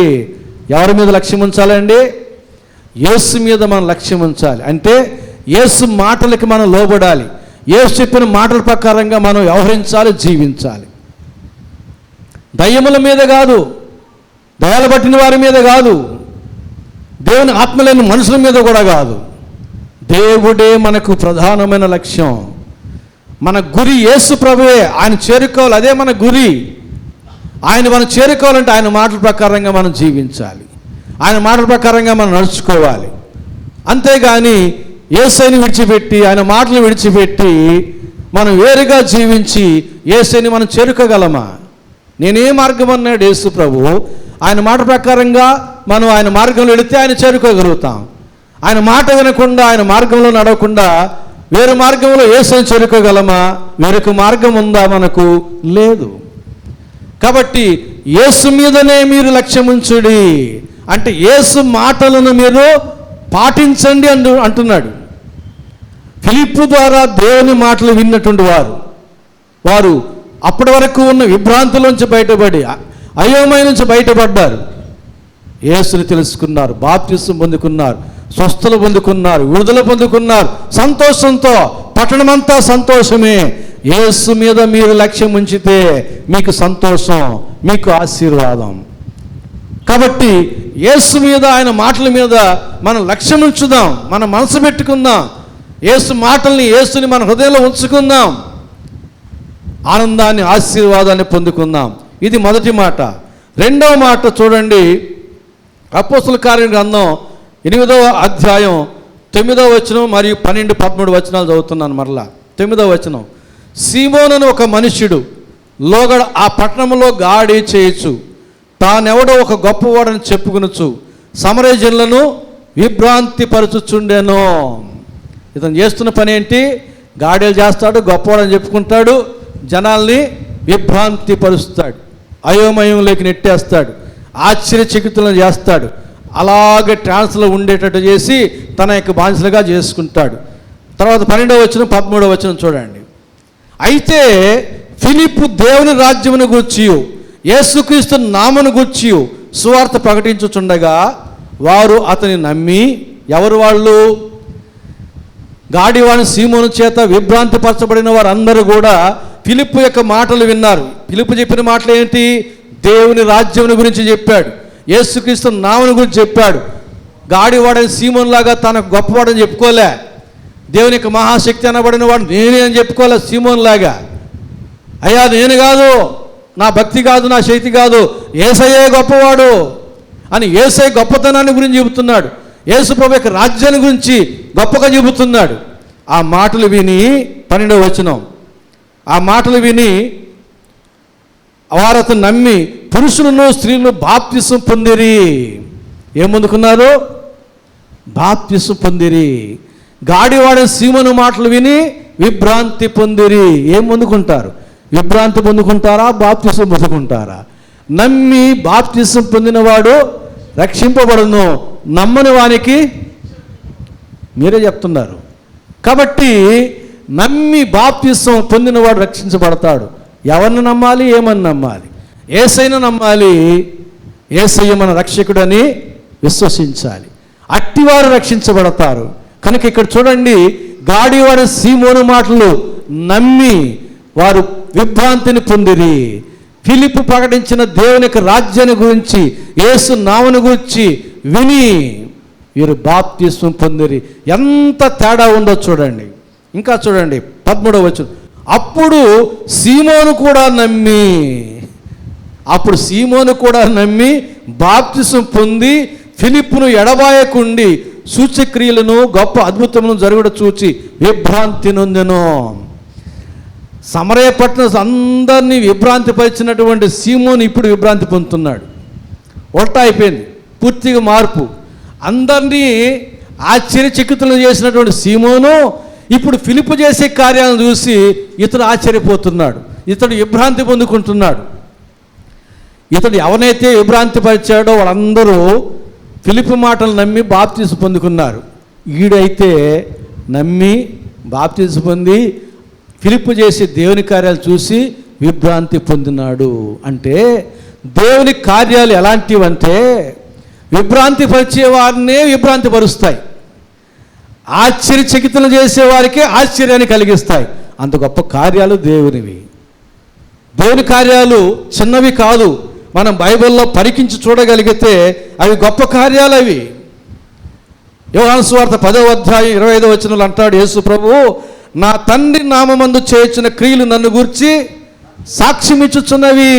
ఎవరి మీద లక్ష్యం ఉంచాలండి? యేసు మీద మనం లక్ష్యం ఉంచాలి. అంటే యేసు మాటలకి మనం లోబడాలి, యేసు చెప్పిన మాటల ప్రకారంగా మనం వ్యవహరించాలి, జీవించాలి. దయ్యముల మీద కాదు, దయాలు పట్టిన వారి మీద కాదు, దేవుని ఆత్మలేని మనుషుల మీద కూడా కాదు. దేవుడే మనకు ప్రధానమైన లక్ష్యం. మన గురి యేసు ప్రభువే. ఆయన చేరుకోవాలి, అదే మన గురి. ఆయన మనం చేరుకోవాలంటే ఆయన మాటల ప్రకారంగా మనం జీవించాలి, ఆయన మాటల ప్రకారంగా మనం నడుచుకోవాలి. అంతేగాని యేసుని విడిచిపెట్టి, ఆయన మాటలు విడిచిపెట్టి మనం వేరుగా జీవించి యేసుని మనం చేరుకోగలమా? నేనే మార్గం అన్నాడు యేసు ప్రభు. ఆయన మాట ప్రకారంగా మనం ఆయన మార్గంలో వెళితే ఆయన చేరుకోగలుగుతాం. ఆయన మాట వినకుండా, ఆయన మార్గంలో నడవకుండా వేరే మార్గంలో యేసుని చేరుకోగలమా? వేరొక మార్గం ఉందా? మనకు లేదు. కాబట్టి యేసు మీదనే మీరు లక్ష్యం ఉంచుడి అంటే యేసు మాటలను మీరు పాటించండి అంటున్నాడు. ఫిలిప్పు ద్వారా దేవుని మాటలు విన్నటువంటి వారు అప్పటి వరకు ఉన్న విభ్రాంతులోంచి బయటపడి, అయోమయం నుంచి బయటపడ్డారు. యేసుని తెలుసుకున్నారు, బాప్తిసం పొందుకున్నారు, స్వస్థలు పొందుకున్నారు, విడుదల పొందుకున్నారు. సంతోషంతో పట్టణమంతా సంతోషమే. యేసు మీద మీరు లక్ష్యం ఉంచితే మీకు సంతోషం, మీకు ఆశీర్వాదం. కాబట్టి యేసు మీద, ఆయన మాటల మీద మనం లక్ష్యం ఉంచుదాం, మన మనసు పెట్టుకుందాం. యేసు మాటల్ని, యేసుని మన హృదయంలో ఉంచుకుందాం. ఆనందాన్ని, ఆశీర్వాదాన్ని పొందుకుందాం. ఇది మొదటి మాట. రెండవ మాట చూడండి, అపోస్తలుల కార్యం గ్రంథం 8వ అధ్యాయం 9వ వచనం మరియు 12, 13 వచనాలు చదువుతున్నాను. మరలా 9వ వచనం. సీమోనను ఒక మనుష్యుడు లోగడ ఆ పట్టణంలో గాడి చేయొచ్చు, తానెవడో ఒక గొప్పవాడని చెప్పుకొనొచ్చు సమరయ జనులను విభ్రాంతి పరచుచుండెను. ఇతను చేస్తున్న పని ఏంటి? గాడీలు చేస్తాడు, గొప్పవాడని చెప్పుకుంటాడు, జనాల్ని విభ్రాంతి పరుస్తాడు, అయోమయంలోకి నెట్టేస్తాడు, ఆశ్చర్యచకితులను చేస్తాడు, అలాగే ట్రాన్స్లో ఉండేటట్టు చేసి తన యొక్క బానిసలుగా చేసుకుంటాడు. తర్వాత 12వ వచనం 13వ వచనం చూడండి. అయితే ఫిలిప్పు దేవుని రాజ్యమును గూర్చి యేసుక్రీస్తు నామను గూర్చి సువార్త ప్రకటించుచుండగా వారు అతని నమ్మి, ఎవరు వాళ్ళు? గాడివాని సీమోను చేత విభ్రాంతిపరచబడిన వారు అందరూ కూడా ఫిలిప్పు యొక్క మాటలు విన్నారు. ఫిలిప్పు చెప్పిన మాటలు ఏంటి? దేవుని రాజ్యమును గురించి చెప్పాడు, యేసుక్రీస్తు నామను గురించి చెప్పాడు. గాడివాడని సీమోన్లాగా తనకు గొప్పవాడని చెప్పుకోలే, దేవుని యొక్క మహాశక్తి అనబడిన వాడు నేనే అని చెప్పుకోలే. సీమోన్లాగా అయ్యా నేను కాదు, నా భక్తి కాదు, నా శక్తి కాదు, యేసయ్యే గొప్పవాడు అని యేసయ్య గొప్పతనాన్ని గురించి చెబుతున్నాడు. యేసు ప్రభు యొక్క రాజ్యాన్ని గురించి గొప్పగా చెబుతున్నాడు. ఆ మాటలు విని 12వ వచనం, ఆ మాటలు విని వారు అతను నమ్మి పురుషులను స్త్రీలను బాప్తిసం పొందిరి. ఏం పొందుకున్నారు? బాప్తిసం పొందిరి. గాడివాడ సీమోను మాటలు విని విభ్రాంతి పొందిరి. ఏం పొందుకుంటారు? విభ్రాంతి పొందుకుంటారా? బాప్తిసం పొందుకుంటారా? నమ్మి బాప్తిసం పొందినవాడు రక్షింపబడును, నమ్మని వానికి మీరే చెప్తున్నారు. కాబట్టి నమ్మి బాప్తిసం పొందినవాడు రక్షించబడతాడు. ఎవరిని నమ్మాలి? ఏమని నమ్మాలి? యేసయ్యను నమ్మాలి. యేసయ్య మన రక్షకుడని విశ్వసించాలి. అట్టివారు రక్షించబడతారు. కనుక ఇక్కడ చూడండి, గాడివాడ సీమోను మాటలు నమ్మి వారు విభ్రాంతిని పొందిరి. ఫిలిప్పు ప్రకటించిన దేవుని యొక్క రాజ్యాన్ని గురించి, యేసు నామను గురించి విని వీరు బాప్తిస్మం పొందిరి. ఎంత తేడా ఉందో చూడండి. ఇంకా చూడండి 13వ వచనం. అప్పుడు సీమోను కూడా నమ్మి బాప్తిస్మం పొంది ఫిలిప్పును ఎడబాయకుండి సూచక్రియలను గొప్ప అద్భుతములను జరుగుట చూచి విభ్రాంతి నొందెను. సమరయ పట్టణం అందరినీ విభ్రాంతి పరిచినటువంటి సీమోను ఇప్పుడు విభ్రాంతి పొందుతున్నాడు. ఉల్టా అయిపోయింది, పూర్తిగా మార్పు. అందరినీ ఆశ్చర్యచకితులను చేసినటువంటి సీమోను ఇప్పుడు ఫిలిప్పు చేసే కార్యాలను చూసి ఇతడు ఆశ్చర్యపోతున్నాడు, ఇతడు విభ్రాంతి పొందుకుంటున్నాడు. ఇతడు ఎవరైతే విభ్రాంతి పరిచాడో వాళ్ళందరూ ఫిలిప్పు మాటలు నమ్మి బాప్తిసం పొందుకున్నారు. ఈడైతే నమ్మి బాప్తిసం పొంది ఫిలిప్పు చేసే దేవుని కార్యాలు చూసి విభ్రాంతి పొందినాడు. అంటే దేవుని కార్యాలు ఎలాంటివంటే విభ్రాంతి పరిచే వారినే విభ్రాంతి పరుస్తాయి, ఆశ్చర్యచకితులు చేసేవారికే ఆశ్చర్యాన్ని కలిగిస్తాయి. అంత గొప్ప కార్యాలు దేవునివి. దేవుని కార్యాలు చిన్నవి కాదు. మనం బైబిల్లో పరికించి చూడగలిగితే అవి గొప్ప కార్యాలు. అవి యోహాను సువార్త 10వ అధ్యాయం 25వ వచనంలో అంటాడు యేసు ప్రభువు, నా తండ్రి నామమందు చేయించిన క్రియలు నన్ను గూర్చి సాక్ష్యమిచ్చుచున్నవి.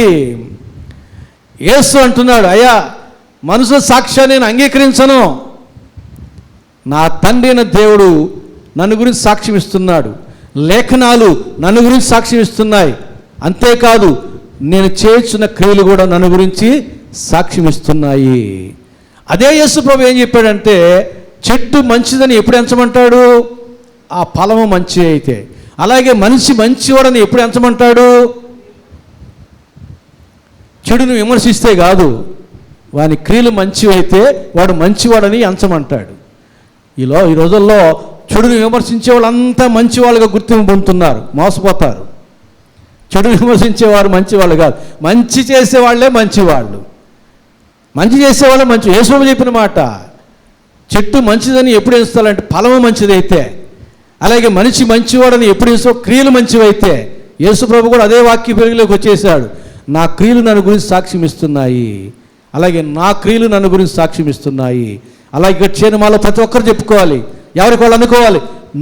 యేసు అంటున్నాడు, అయ్యా మనుషుల సాక్ష్యాన్ని నేను అంగీకరించను, నా తండ్రి అయిన దేవుడు నన్ను గురించి సాక్ష్యం ఇస్తున్నాడు, లేఖనాలు నన్ను గురించి సాక్ష్యం ఇస్తున్నాయి. అంతేకాదు నేను చేస్తున్న క్రియలు కూడా నన్ను గురించి సాక్ష్యం ఇస్తున్నాయి. అదే యేసు ప్రభు ఏం చెప్పాడంటే, చెట్టు మంచిదని ఎప్పుడు ఎంచమంటాడు? ఆ ఫలము మంచి అయితే. అలాగే మనిషి మంచివాడని ఎప్పుడు ఎంచమంటాడు? చెడును విమర్శిస్తే కాదు, వాని క్రియలు మంచివైతే వాడు మంచివాడని ఎంచమంటాడు. ఈ రోజుల్లో చెడును విమర్శించే వాళ్ళంతా మంచివాళ్ళుగా గుర్తింపు పొందుతున్నారు, మోసపోతారు. చెడును విమర్శించేవారు మంచివాళ్ళు కాదు, మంచి చేసేవాళ్లే మంచివాళ్ళు. మంచి చేసేవాళ్ళే మంచి. యేసు చెప్పిన మాట, చెట్టు మంచిదని ఎప్పుడు ఎంచుతారంటే ఫలము మంచిదైతే. అలాగే మనిషి మంచివాడని ఎప్పుడు ఎంచుతో క్రియలు మంచివైతే. యేసు ప్రభు కూడా అదే వాక్య పెరుగులోకి వచ్చేసాడు, నా క్రియలు నన్ను గురించి సాక్ష్యం ఇస్తున్నాయి, అలాగే నా క్రియలు నన్ను గురించి సాక్ష్యం ఇస్తున్నాయి. అలాగే ఇక్కడ చేను మాలో ప్రతి ఒక్కరు చెప్పుకోవాలి, ఎవరికి వాళ్ళు అనుకోవాలి,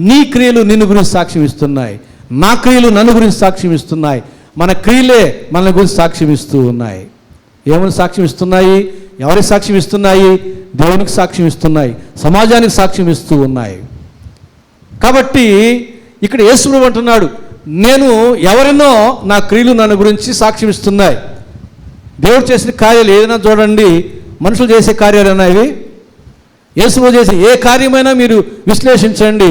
నీ క్రియలు నిన్ను గురించి సాక్ష్యం ఇస్తున్నాయి, నా క్రియలు నన్ను గురించి సాక్ష్యం ఇస్తున్నాయి, మన క్రియలే మన గురించి సాక్ష్యం ఇస్తూ ఉన్నాయి. ఏమని సాక్ష్యం ఇస్తున్నాయి? ఎవరికి సాక్ష్యం ఇస్తున్నాయి? దేవునికి సాక్ష్యం ఇస్తున్నాయి, సమాజానికి సాక్ష్యం ఇస్తూ ఉన్నాయి. కాబట్టి ఇక్కడ యేసు ప్రభువు అంటున్నాడు, నేను ఎవరినో నా క్రియలు నన్ను గురించి సాక్ష్యం ఇస్తున్నాయి. దేవుడు చేసిన కార్యాలు ఏదైనా చూడండి, మనుషులు చేసే కార్యాలు అనేవి. యేసు ప్రభువు చేసే ఏ కార్యమైనా మీరు విశ్లేషించండి,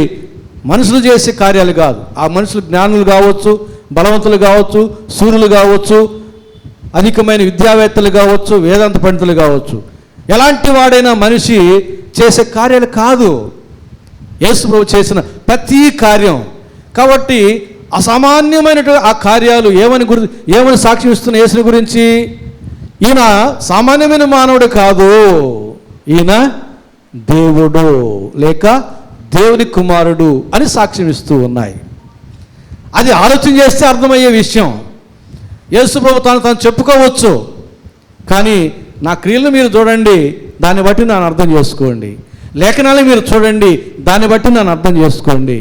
మనుషులు చేసే కార్యాలు కాదు. ఆ మనుషులు జ్ఞానులు కావచ్చు, బలవంతులు కావచ్చు, సూర్యులు కావచ్చు, అధికమైన విద్యావేత్తలు కావచ్చు, వేదాంత పండితులు కావచ్చు, ఎలాంటి వాడైనా మనిషి చేసే కార్యాలు కాదు యేసు ప్రభువు చేసిన ప్రతి కార్యం. కాబట్టి అసామాన్యమైనటువంటి ఆ కార్యాలు ఏమని సాక్ష్యం ఇస్తున్న యేసుని గురించి? ఈయన సామాన్యమైన మానవుడు కాదు, ఈయన దేవుడు లేక దేవుని కుమారుడు అని సాక్ష్యం ఇస్తూ ఉన్నాయి. అది ఆలోచన చేస్తే అర్థమయ్యే విషయం. యేసు ప్రభువు తను చెప్పుకోవచ్చు, కానీ నా క్రియలను మీరు చూడండి, దాన్ని బట్టి నన్ను అర్థం చేసుకోండి. లేఖనాలు మీరు చూడండి, దాన్ని బట్టి నన్ను అర్థం చేసుకోండి.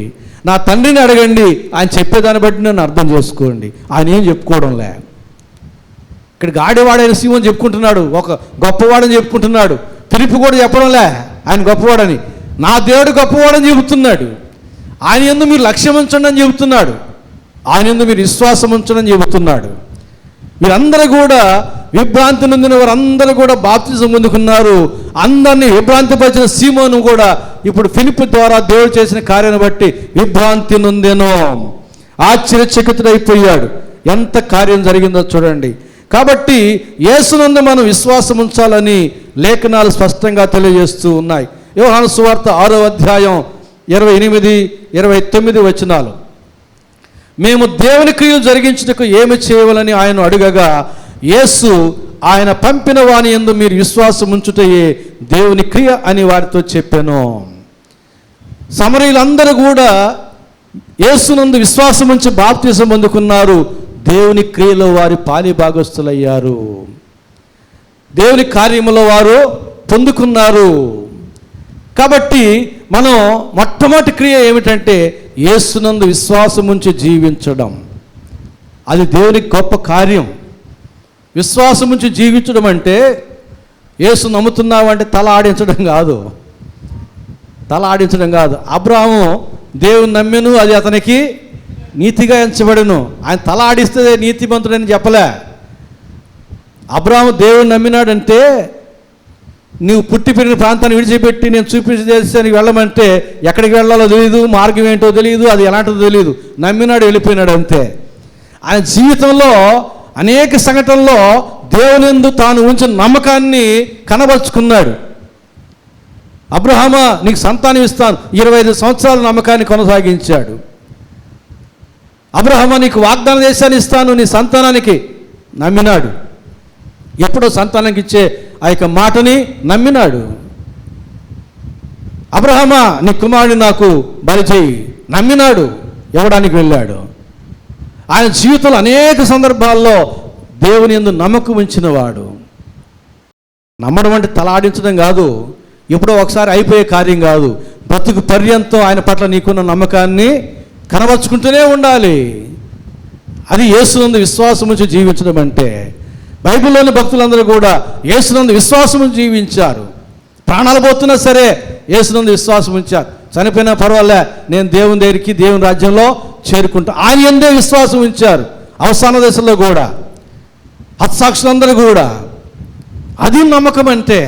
నా తండ్రిని అడగండి, ఆయన చెప్పేదాన్ని బట్టి నన్ను అర్థం చేసుకోండి. ఆయన ఏం చెప్పుకోవడంలే. ఇక్కడ గాడివాడైన సీమోను చెప్పుకుంటున్నాడు, ఒక గొప్పవాడని చెప్పుకుంటున్నాడు. ఫిలిప్పు కూడా చెప్పడంలే ఆయన గొప్పవాడని. నా దేవుడు గొప్పవాడని చెబుతున్నాడు. ఆయన యందు మీరు లక్ష్యం ఉంచండి అని చెబుతున్నాడు. ఆయన యందు మీరు విశ్వాసం ఉంచండి అని చెబుతున్నాడు. మీరందరూ కూడా విభ్రాంతి నొందిన వారందరూ కూడా బాప్తిజం పొందుకున్నారు. అందరినీ విభ్రాంతిపరిచిన సీమోను కూడా ఇప్పుడు ఫిలిప్పు ద్వారా దేవుడు చేసిన కార్యాన్ని బట్టి విభ్రాంతి నొందెను, ఆశ్చర్యచకితుడైపోయాడు. ఎంత కార్యం జరిగిందో చూడండి. కాబట్టి యేసునందు మనం విశ్వాసం ఉంచాలని లేఖనాలు స్పష్టంగా తెలియజేస్తూ ఉన్నాయి. యోహాను సువార్త 6వ అధ్యాయం 28, 29 వచనాలు. మేము దేవుని క్రియలు జరిగించుటకు ఏమి చేయవాలని ఆయన అడుగగా, యేసు ఆయన పంపిన వాని యందు మీరు విశ్వాసం ఉంచుటయే దేవుని క్రియ అని వారితో చెప్పాను. సమరయులందరూ కూడా యేసునందు విశ్వాసం ఉంచి బాప్తిజం పొందుకున్నారు. దేవుని క్రియలో వారి పాలి భాగస్థులయ్యారు. దేవుని కార్యములో వారు పొందుకున్నారు. కాబట్టి మనం మొట్టమొదటి క్రియ ఏమిటంటే యేసునందు విశ్వాసం ఉంచి జీవించడం. అది దేవునికి గొప్ప కార్యం. విశ్వాసం ఉంచి జీవించడం అంటే యేసు నమ్ముతున్నావు అంటే తల ఆడించడం కాదు, తల ఆడించడం కాదు. అబ్రాహాము దేవుని నమ్మెను, అది అతనికి నీతిగా ఎంచబడెను. ఆయన తల ఆడిస్తే నీతిమంతుడని చెప్పలే. అబ్రాహాము దేవుని నమ్మినాడంటే నువ్వు పుట్టి పెరిగిన ప్రాంతాన్ని విడిచిపెట్టి నేను చూపించేసానికి వెళ్ళమంటే ఎక్కడికి వెళ్ళాలో తెలియదు, మార్గం ఏంటో తెలియదు, అది ఎలాంటిదో తెలియదు. నమ్మినాడు, వెళ్ళిపోయినాడు అంతే. ఆయన జీవితంలో అనేక సంఘటనల్లో దేవునియందు తాను ఉంచిన నమ్మకాన్ని కనబరుచుకున్నాడు. అబ్రహామా నీకు సంతానం ఇస్తాను, 25 సంవత్సరాల నమ్మకాన్ని కొనసాగించాడు. అబ్రహామా నీకు వాగ్దాన దేశాన్ని ఇస్తాను నీ సంతానానికి, నమ్మినాడు. ఎప్పుడో సంతానానికి ఇచ్చే ఆ యొక్క మాటని నమ్మినాడు. అబ్రహామా నీ కుమారుడిని నాకు బలి చేయి, నమ్మినాడు, ఇవ్వడానికి వెళ్ళాడు. ఆయన జీవితంలో అనేక సందర్భాల్లో దేవుని యందు నమ్మకం ఉంచినవాడు. నమ్మడం అంటే తలాడించడం కాదు, ఎప్పుడో ఒకసారి అయిపోయే కార్యం కాదు. బ్రతుకు పర్యంతం ఆయన పట్ల నీకున్న నమ్మకాన్ని కనబరుచుకుంటూనే ఉండాలి. అది యేసునందు విశ్వాసం ఉంచి జీవించడం అంటే. బైబిల్లోని భక్తులందరూ కూడా యేసునందు విశ్వాసం ఉంచి జీవించారు. ప్రాణాలు పోతున్నా సరే యేసునందు విశ్వాసం ఉంచారు. చనిపోయినా పర్వాలే, నేను దేవుని దగ్గరికి, దేవుని రాజ్యంలో చేరుకుంటా, ఆయన యందే విశ్వాసం ఉంచారు. అవసాన దశలో కూడా హత్సాక్షులందరూ కూడా అది నమ్మకం అంటే.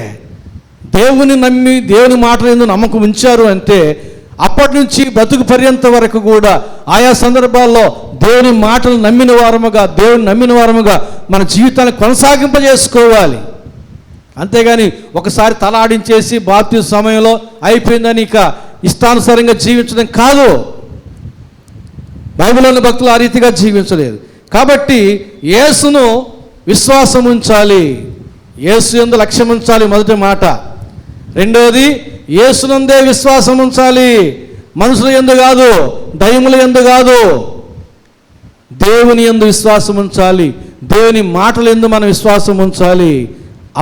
దేవుని నమ్మి దేవుని మాట యందు నమ్మకం ఉంచారు అంటే అప్పటి నుంచి బ్రతుకు పర్యంత వరకు కూడా ఆయా సందర్భాల్లో దేవుని మాటలు నమ్మిన వారముగా, దేవుని నమ్మిన వారముగా మన జీవితాన్ని కొనసాగింపజేసుకోవాలి. అంతేగాని ఒకసారి తల ఆడించేసి బాప్తిజం సమయంలో అయిపోయిందని ఇక ఇష్టానుసారంగా జీవించడం కాదు. బైబిల్లోని భక్తులు ఆ రీతిగా జీవించలేదు. కాబట్టి యేసును విశ్వాసం ఉంచాలి, యేసు యందు లక్ష్యం ఉంచాలి, మొదటి మాట. రెండవది యేసునందే విశ్వాసం ఉంచాలి, మనుషుల యందు కాదు, దయ్యముల యందు కాదు, దేవుని యందు విశ్వాసం ఉంచాలి. దేవుని మాటల యందు మనం విశ్వాసం ఉంచాలి.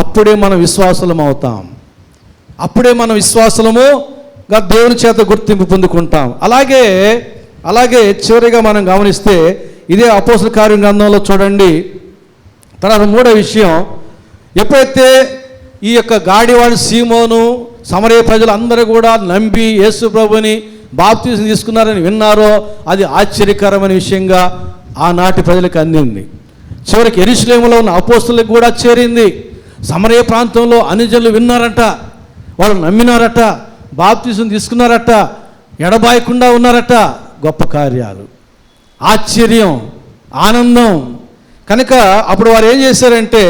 అప్పుడే మనం విశ్వాసులం అవుతాం. అప్పుడే మనం విశ్వాసులముగా దేవుని చేత గుర్తింపు పొందుకుంటాం. అలాగే అలాగే చివరిగా మనం గమనిస్తే ఇదే అపోస్తల కార్యం గ్రంథంలో చూడండి, తర్వాత మూడో విషయం, ఎప్పుడైతే ఈ యొక్క గాడివాడు సీమోను సమరయ ప్రజలు అందరూ కూడా నమ్మి యేసు ప్రభుని బాప్తీసం తీసుకున్నారని విన్నారో అది ఆశ్చర్యకరమైన విషయంగా ఆనాటి ప్రజలకు అందింది. చివరికి యెరూషలేములో ఉన్న అపోస్తలకు కూడా చేరింది. సమరయ ప్రాంతంలో అన్యజనులు విన్నారట, వాళ్ళు నమ్మినారట, బాప్తీసం తీసుకున్నారట, ఎడబాయకుండా ఉన్నారట. గొప్ప కార్యాలు, ఆశ్చర్యం, ఆనందం. కనుక అప్పుడు వారు ఏం చేశారంటే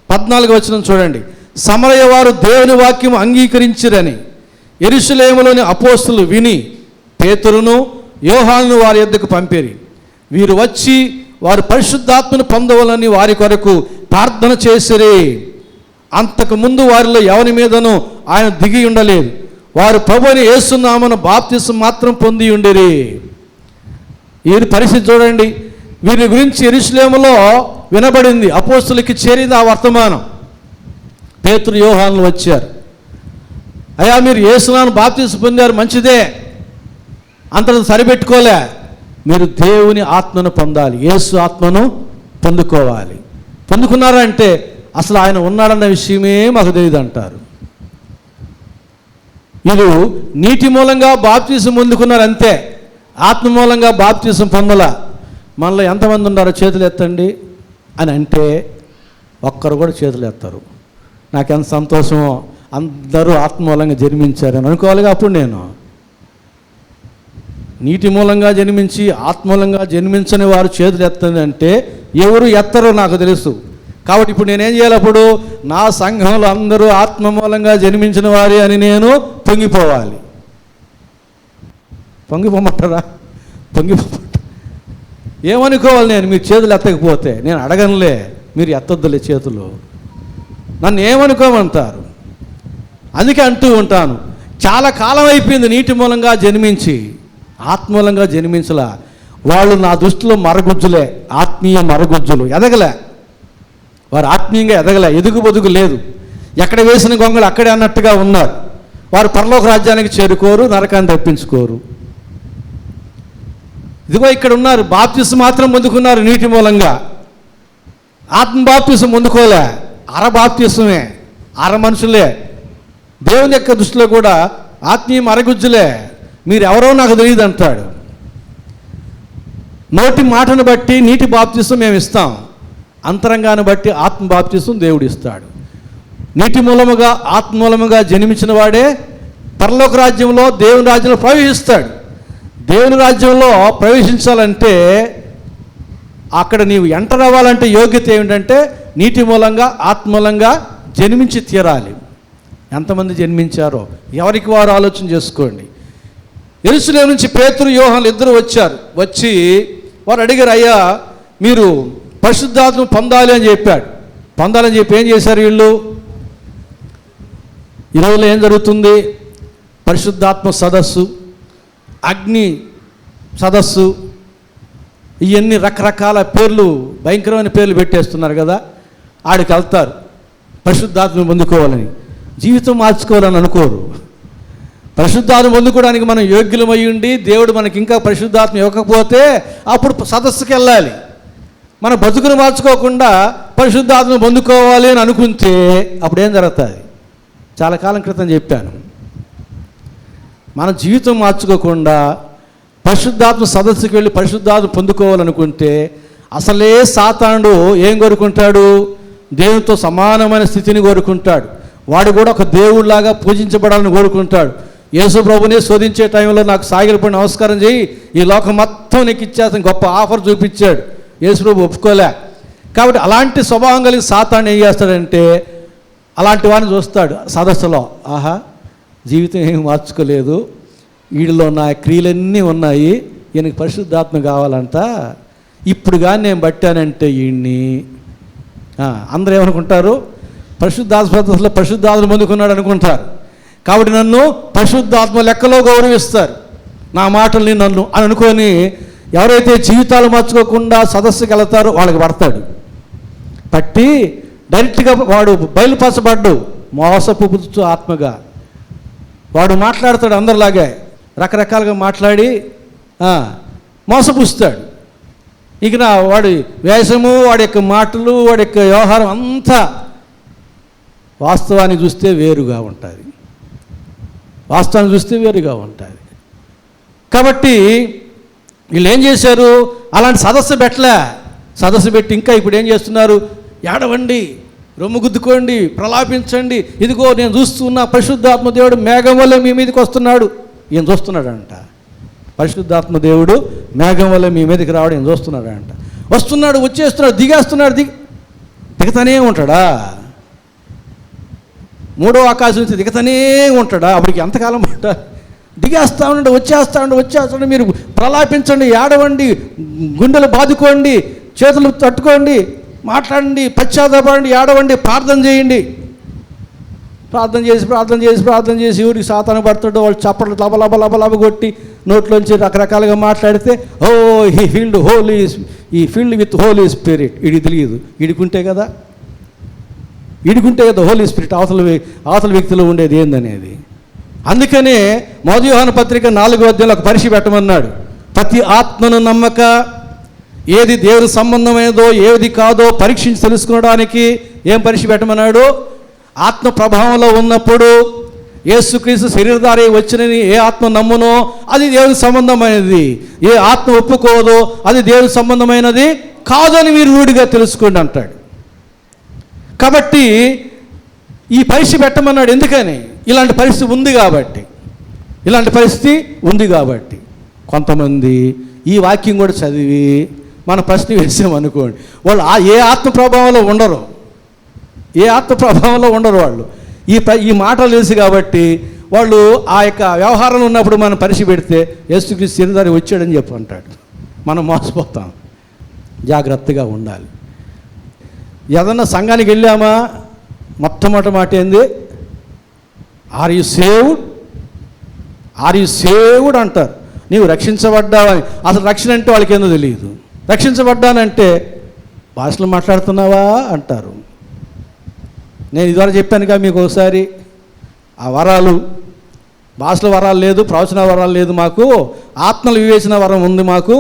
14వ వచనం చూడండి, సమరయ వారు దేవుని వాక్యం అంగీకరించిరని యెరూషలేములోని అపోస్తలు విని పేతురును యోహానును వారి యొద్దకు పంపిరి. వీరు వచ్చి వారు పరిశుద్ధాత్మను పొందవలని వారి కొరకు ప్రార్థన చేసిరి. అంతకుముందు వారిలో ఎవరి మీదనూ ఆయన దిగి ఉండలేదు. వారు ప్రభువుని యేసునామమున బాప్తిసం మాత్రం పొంది ఉండిరి. వీరి పరిస్థితి చూడండి. వీరి గురించి యెరూషలేములో వినబడింది, అపోస్తలుకి చేరింది ఆ వర్తమానం. పేతురు యోహానులు వచ్చారు, అయ్యా మీరు యేసునామమున బాప్తిసం పొందారు, మంచిదే, అంతటి సరిపెట్టుకోలే, మీరు దేవుని ఆత్మను పొందాలి, యేసు ఆత్మను పొందుకోవాలి. పొందుకున్నారంటే అసలు ఆయన ఉన్నాడన్న విషయమే మాకు తెలియదు అంటారు. వీళ్ళు నీటి మూలంగా బాప్తిసం పొందుకున్నారు అంతే, ఆత్మ మూలంగా బాప్తిసం పొందలా. మనలో ఎంతమంది ఉన్నారో చేతులు ఎత్తండి అని అంటే ఒక్కరు కూడా చేతులు ఎత్తారు. నాకెంత సంతోషమో, అందరూ ఆత్మ మూలంగా జన్మించారని అనుకోవాలిగా. అప్పుడు నేను నీటి మూలంగా జన్మించి ఆత్మూలంగా జన్మించని వారు చేతులు ఎత్తండి అంటే ఎవరు ఎత్తరో నాకు తెలుసు. కాబట్టి ఇప్పుడు నేనేం చేయాలి, అప్పుడు నా సంఘంలో అందరూ ఆత్మ మూలంగా జన్మించిన వారే అని నేను పొంగిపోవాలి. పొంగిపోమంటారా? పొంగిపోమంటారు. ఏమనుకోవాలి నేను? మీరు చేతులు ఎత్తకపోతే నేను అడగనులే, మీరు ఎత్తొద్దులే చేతులు, నన్ను ఏమనుకోమంటారు? అందుకే అంటూ ఉంటాను, చాలా కాలం అయిపోయింది నీటి మూలంగా జన్మించి, ఆత్మూలంగా జన్మించలా. వాళ్ళు నా దృష్టిలో మరగుజ్జులే, ఆత్మీయ మరగుజ్జులు, ఎదగలే. వారు ఆత్మీయంగా ఎదగలే, ఎదుగు బొదుగు లేదు, ఎక్కడ వేసిన గొంగలు అక్కడే అన్నట్టుగా ఉన్నారు. వారు పరలోక రాజ్యానికి చేరుకోరు, నరకాన్ని తప్పించుకోరు. ఇదిగో ఇక్కడ ఉన్నారు, బాప్తిసం మాత్రం పొందుకున్నారు నీటి మూలంగా, ఆత్మ బాప్తిసం పొందుకోలే, అర బాప్తిసమే, అర మనుషులే. దేవుని యొక్క దృష్టిలో కూడా ఆత్మీయ మరగుజ్జులే. మీరు ఎవరో నాకు తెలియదు అంటాడు. నోటి మాటను బట్టి నీటి బాప్తిసం మేము ఇస్తాం, అంతరంగాన్ని బట్టి ఆత్మ బాప్తిసం దేవుడు ఇస్తాడు. నీటి మూలముగా ఆత్మ మూలముగా జన్మించిన వాడే పరలోక రాజ్యంలో దేవుని రాజ్యంలో ప్రవేశిస్తాడు. దేవుని రాజ్యంలో ప్రవేశించాలంటే అక్కడ నీవు ఎంటర్ అవ్వాలంటే యోగ్యత ఏమిటంటే నీటి మూలంగా ఆత్మ మూలంగా జన్మించి తీరాలి. ఎంతమంది జన్మించారో ఎవరికి వారు ఆలోచన చేసుకోండి. యెరూషలేము నుంచి పేతురు యోహానులు ఇద్దరు వచ్చారు. వచ్చి వారు అడిగారు, అయ్యా మీరు పరిశుద్ధాత్మ పొందాలి అని చెప్పాడు. పొందాలని చెప్పి ఏం చేశారు వీళ్ళు? ఈ రోజులో ఏం జరుగుతుంది? పరిశుద్ధాత్మ సదస్సు, అగ్ని సదస్సు, ఇవన్నీ రకరకాల పేర్లు, భయంకరమైన పేర్లు పెట్టేస్తున్నారు కదా. ఆడికి వెళ్తారు పరిశుద్ధాత్మ పొందుకోవాలని, జీవితం మార్చుకోవాలని అనుకోరు. పరిశుద్ధాత్మ పొందుకోవడానికి మనం యోగ్యులమై ఉండి దేవుడు మనకి ఇంకా పరిశుద్ధాత్మ ఇవ్వకపోతే అప్పుడు సదస్సుకి వెళ్ళాలి. మన బతుకును మార్చుకోకుండా పరిశుద్ధాత్మ పొందుకోవాలి అని అనుకుంటే అప్పుడు ఏం జరుగుతుంది? చాలా కాలం క్రితం చెప్పాను, మన జీవితం మార్చుకోకుండా పరిశుద్ధాత్మ సదస్సుకి వెళ్ళి పరిశుద్ధాత్మ పొందుకోవాలనుకుంటే అసలే సాతానుడు ఏం కోరుకుంటాడు? దేవునితో సమానమైన స్థితిని కోరుకుంటాడు. వాడు కూడా ఒక దేవుడిలాగా పూజించబడాలని కోరుకుంటాడు. యేసు ప్రభునే శోధించే టైంలో నాకు సాగిలపడి నమస్కారం చేయి, ఈ లోకం మొత్తం నీకు ఇచ్చేస్తాను గొప్ప ఆఫర్ చూపించాడు. యేసు ప్రభు ఒప్పుకోలే. కాబట్టి అలాంటి స్వభావం కలిగి సాతాను ఏం చేస్తాడంటే అలాంటి వాడిని చూస్తాడు సదస్సులో. ఆహా, జీవితం ఏమి మార్చుకోలేదు, వీడిలో నా క్రియలన్నీ ఉన్నాయి, ఈయనకి పరిశుద్ధాత్మ కావాలంట, ఇప్పుడు కానీ నేను పట్టానంటే వీడిని అందరూ ఏమనుకుంటారు? పరిశుద్ధాత్మ సదస్సులో పరిశుద్ధాత్మ పొందుకున్నాడు అనుకుంటారు. కాబట్టి నన్ను పరిశుద్ధాత్మ లెక్కలో గౌరవిస్తారు, నా మాటల్ని నన్ను అని అనుకొని ఎవరైతే జీవితాలు మార్చుకోకుండా సదస్సుకి వెళతారో వాళ్ళకి పడతాడు. పట్టి డైరెక్ట్గా వాడు బయలుపరచబడ్డు మోసపుచ్చు ఆత్మగా వాడు మాట్లాడతాడు. అందరిలాగే రకరకాలుగా మాట్లాడి మోసపుస్తాడు. ఇక వాడి వేషము, వాడి యొక్క మాటలు, వాడి యొక్క వ్యవహారం అంతా వాస్తవాన్ని చూస్తే వేరుగా ఉంటుంది. వాస్తవాన్ని చూస్తే వేరుగా ఉంటుంది. కాబట్టి వీళ్ళు ఏం చేశారు? అలాంటి సదస్సు పెట్టలే. సదస్సు పెట్టి ఇంకా ఇప్పుడు ఏం చేస్తున్నారు? ఏడవండి, రొమ్ము గుద్దుకోండి, ప్రలాపించండి, ఇదిగో నేను చూస్తున్నా పరిశుద్ధాత్మ దేవుడు మేఘం వల్ల మీ మీదకి వస్తున్నాడు. ఈయన చూస్తున్నాడంట. పరిశుద్ధాత్మ దేవుడు మేఘం వల్ల మీ మీదకి రావడం ఈయన చూస్తున్నాడంట. వస్తున్నాడు, వచ్చేస్తున్నాడు, దిగేస్తున్నాడు, దిగతానే ఉంటాడా? మూడో ఆకాశం నుంచి దిగతానే ఉంటాడా? అప్పటికి ఎంతకాలం ఉంటా? దిగేస్తా ఉండండి, వచ్చేస్తాడు. మీరు ప్రలాపించండి, ఏడవండి, గుండెలు బాదుకోండి, చేతులు తట్టుకోండి, మాట్లాడండి, పశ్చాత్తాపడండి, ఏడవండి, ప్రార్థన చేయండి. ప్రార్థన చేసి ఎవరికి సాతాను పడుతుండో వాళ్ళు చప్పట్లు లబ కొట్టి నోట్లోంచి రకరకాలుగా మాట్లాడితే ఓ ఈ ఫీల్డ్ విత్ హోలీ స్పిరిట్. ఇది తెలియదు. ఇడుకుంటే కదా హోలీ స్పిరిట్ అవతల వ్యక్తిలో ఉండేది ఏందనేది. అందుకనే మొదటి యోహాను పత్రిక 4వ అధ్యాయంలో ఒక పరీక్ష పెట్టమన్నాడు. ప్రతి ఆత్మను నమ్మక ఏది దేవుని సంబంధమైనదో ఏది కాదో పరీక్షించి తెలుసుకోవడానికి ఏం పరీక్ష పెట్టమన్నాడు? ఆత్మ ప్రభావంలో ఉన్నప్పుడు యేసుక్రీస్తు శరీరధారి వచ్చినని ఏ ఆత్మ నమ్మునో అది దేవుని సంబంధమైనది, ఏ ఆత్మ ఒప్పుకోదో అది దేవుని సంబంధమైనది కాదని మీరు రూఢిగా తెలుసుకోండి అంటాడు. కాబట్టి ఈ పరీక్ష పెట్టమన్నాడు. ఎందుకని? ఇలాంటి పరిస్థితి ఉంది కాబట్టి కొంతమంది ఈ వాక్యం కూడా చదివి మన ప్రశ్న వేసామనుకోండి, వాళ్ళు ఏ ఆత్మ ప్రభావంలో ఉండరు. వాళ్ళు ఈ మాటలు తెలుసు కాబట్టి వాళ్ళు ఆ యొక్క వ్యవహారంలో ఉన్నప్పుడు మనం పరీక్ష పెడితే యేసుక్రీస్తు శరీరధారి వచ్చాడని చెప్పి అంటాడు. మనం మోసపోతాం. జాగ్రత్తగా ఉండాలి. ఏదన్నా సంఘానికి వెళ్ళామా మొట్టమొదటి మాట ఏంది? ఆర్ యు సేవ్డ్ అంటారు. నీవు రక్షించబడ్డావని. అసలు రక్షణ అంటే వాళ్ళకి ఏందో తెలియదు. రక్షించబడ్డానంటే భాషలు మాట్లాడుతున్నావా అంటారు. నేను ఇదివరకు చెప్పానుగా మీకు ఒకసారి, ఆ వరాలు, భాషల వరాలు లేదు, ప్రవచన వరాలు లేదు, మాకు ఆత్మల వివేచన వరం ఉంది మాకు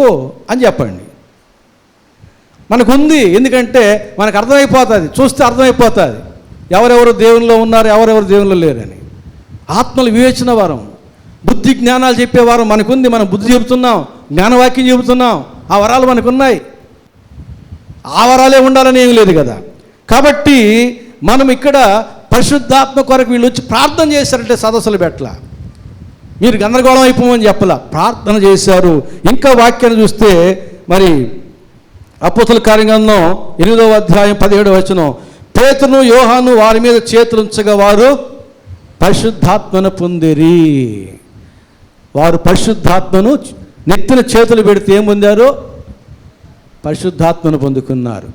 అని చెప్పండి. మనకు ఉంది. ఎందుకంటే మనకు అర్థమైపోతుంది, చూస్తే అర్థమైపోతుంది ఎవరెవరు దేవునిలో ఉన్నారు, ఎవరెవరు దేవునిలో లేరని. ఆత్మల వివేచన వరం, బుద్ధి జ్ఞానాలు చెప్పే వరం మనకుంది. మనం బుద్ధి చెబుతున్నాం, జ్ఞానవాక్యం చెబుతున్నాం. ఆ వరాలు మనకున్నాయి. ఆ వరాలే ఉండాలని ఏం లేదు కదా. కాబట్టి మనం ఇక్కడ పరిశుద్ధాత్మ కొరకు వీళ్ళు వచ్చి ప్రార్థన చేశారంటే సదస్సులు పెట్టలా, మీరు గందరగోళం అయిపోమని చెప్పలా, ప్రార్థన చేశారు. ఇంకా వాక్యాన్ని చూస్తే మరి అపోస్తుల కార్యగ్రంథం 8వ అధ్యాయం 17వ వచనం, పేతురు యోహాను వారి మీద చేతులు ఉంచగా వారు పరిశుద్ధాత్మను పొందిరి. వారు పరిశుద్ధాత్మను నెత్తిన చేతులు పెడితే ఏం పొందారు? పరిశుద్ధాత్మను పొందుకున్నారు.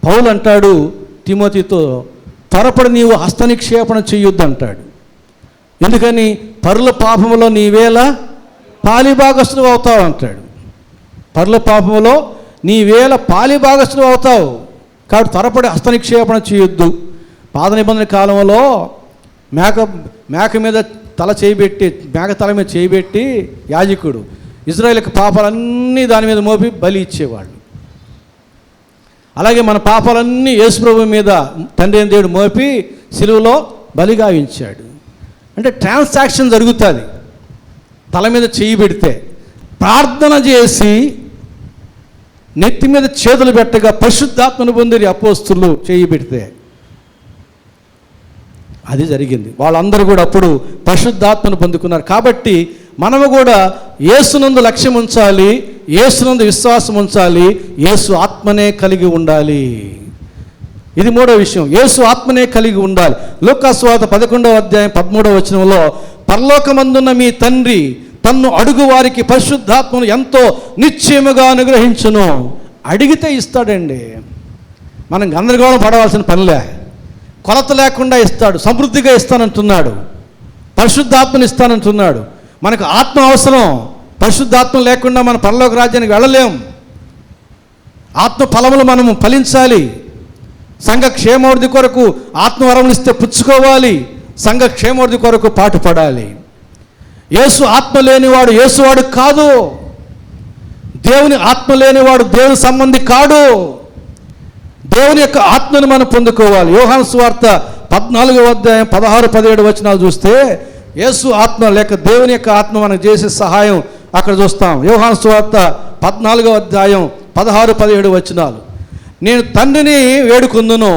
పౌలు అంటాడు తిమోతితో, త్వరపడి నీవు హస్తనిక్షేపణ చెయ్యొద్దు అంటాడు. ఎందుకని? పరుల పాపములో నీవేళ పాలిభాగస్తులు అవుతావు అంటాడు. పరుల పాపములో నీవేళ పాలిభాగస్తులు అవుతావు కాబట్టి త్వరపడి హస్తనిక్షేపణ చేయొద్దు. పాత నిబంధన కాలంలో మేక మీద తల చేయబెట్టి, మేక తల మీద చేయబెట్టి యాజకుడు ఇజ్రాయేలుకి పాపాలన్నీ దాని మీద మోపి బలి ఇచ్చేవాళ్ళు. అలాగే మన పాపాలన్నీ యేసుప్రభు మీద తండ్రి అయిన దేవుడు మోపి సిలువలో బలిగా ఉంచాడు. అంటే ట్రాన్సాక్షన్ జరుగుతుంది. తల మీద చేయి పెడితే ప్రార్థన చేసి నెత్తి మీద చేతులు పెట్టగా పరిశుద్ధాత్మను పొందిరి అపోస్తులు చేయి పెడితే అది జరిగింది. వాళ్ళందరూ కూడా అప్పుడు పరిశుద్ధాత్మను పొందుకున్నారు. కాబట్టి మనము కూడా యేసునందు లక్ష్యం ఉంచాలి, యేసునందు విశ్వాసం ఉంచాలి, యేసు ఆత్మనే కలిగి ఉండాలి. ఇది మూడో విషయం, యేసు ఆత్మనే కలిగి ఉండాలి. లూకా సువార్త 11వ అధ్యాయం 13వ వచనంలో, పరలోకమందున్న మీ తండ్రి తన్ను అడుగు వారికి పరిశుద్ధాత్మను ఎంతో నిశ్చయముగా అనుగ్రహించును. అడిగితే ఇస్తాడండి. మనం గందరగోళం పడవలసిన పనిలే. కొలత లేకుండా ఇస్తాడు, సమృద్ధిగా ఇస్తానంటున్నాడు, పరిశుద్ధాత్మను ఇస్తానంటున్నాడు. మనకు ఆత్మ అవసరం. పరిశుద్ధాత్మ లేకుండా మన పరలోక రాజ్యానికి వెళ్ళలేం. ఆత్మ ఫలములు మనము ఫలించాలి. సంఘ క్షేమాభివృద్ధి కొరకు ఆత్మవరములు ఇస్తే పుచ్చుకోవాలి. సంఘ క్షేమాభివృద్ధి కొరకు పాటుపడాలి. యేసు ఆత్మ లేనివాడు యేసువాడు కాదు. దేవుని ఆత్మ లేనివాడు దేవుని సంబంధి కాడు. దేవుని యొక్క ఆత్మను మనం పొందుకోవాలి. యోహాను సువార్త 14వ అధ్యాయం 16-17 వచనాలు చూస్తే యేసు ఆత్మ లేక దేవుని యొక్క ఆత్మ మనకు చేసే సహాయం అక్కడ చూస్తాం. యోహాను సువార్త 14వ అధ్యాయం 16-17 వచనాలు. నేను తండ్రిని వేడుకొందును,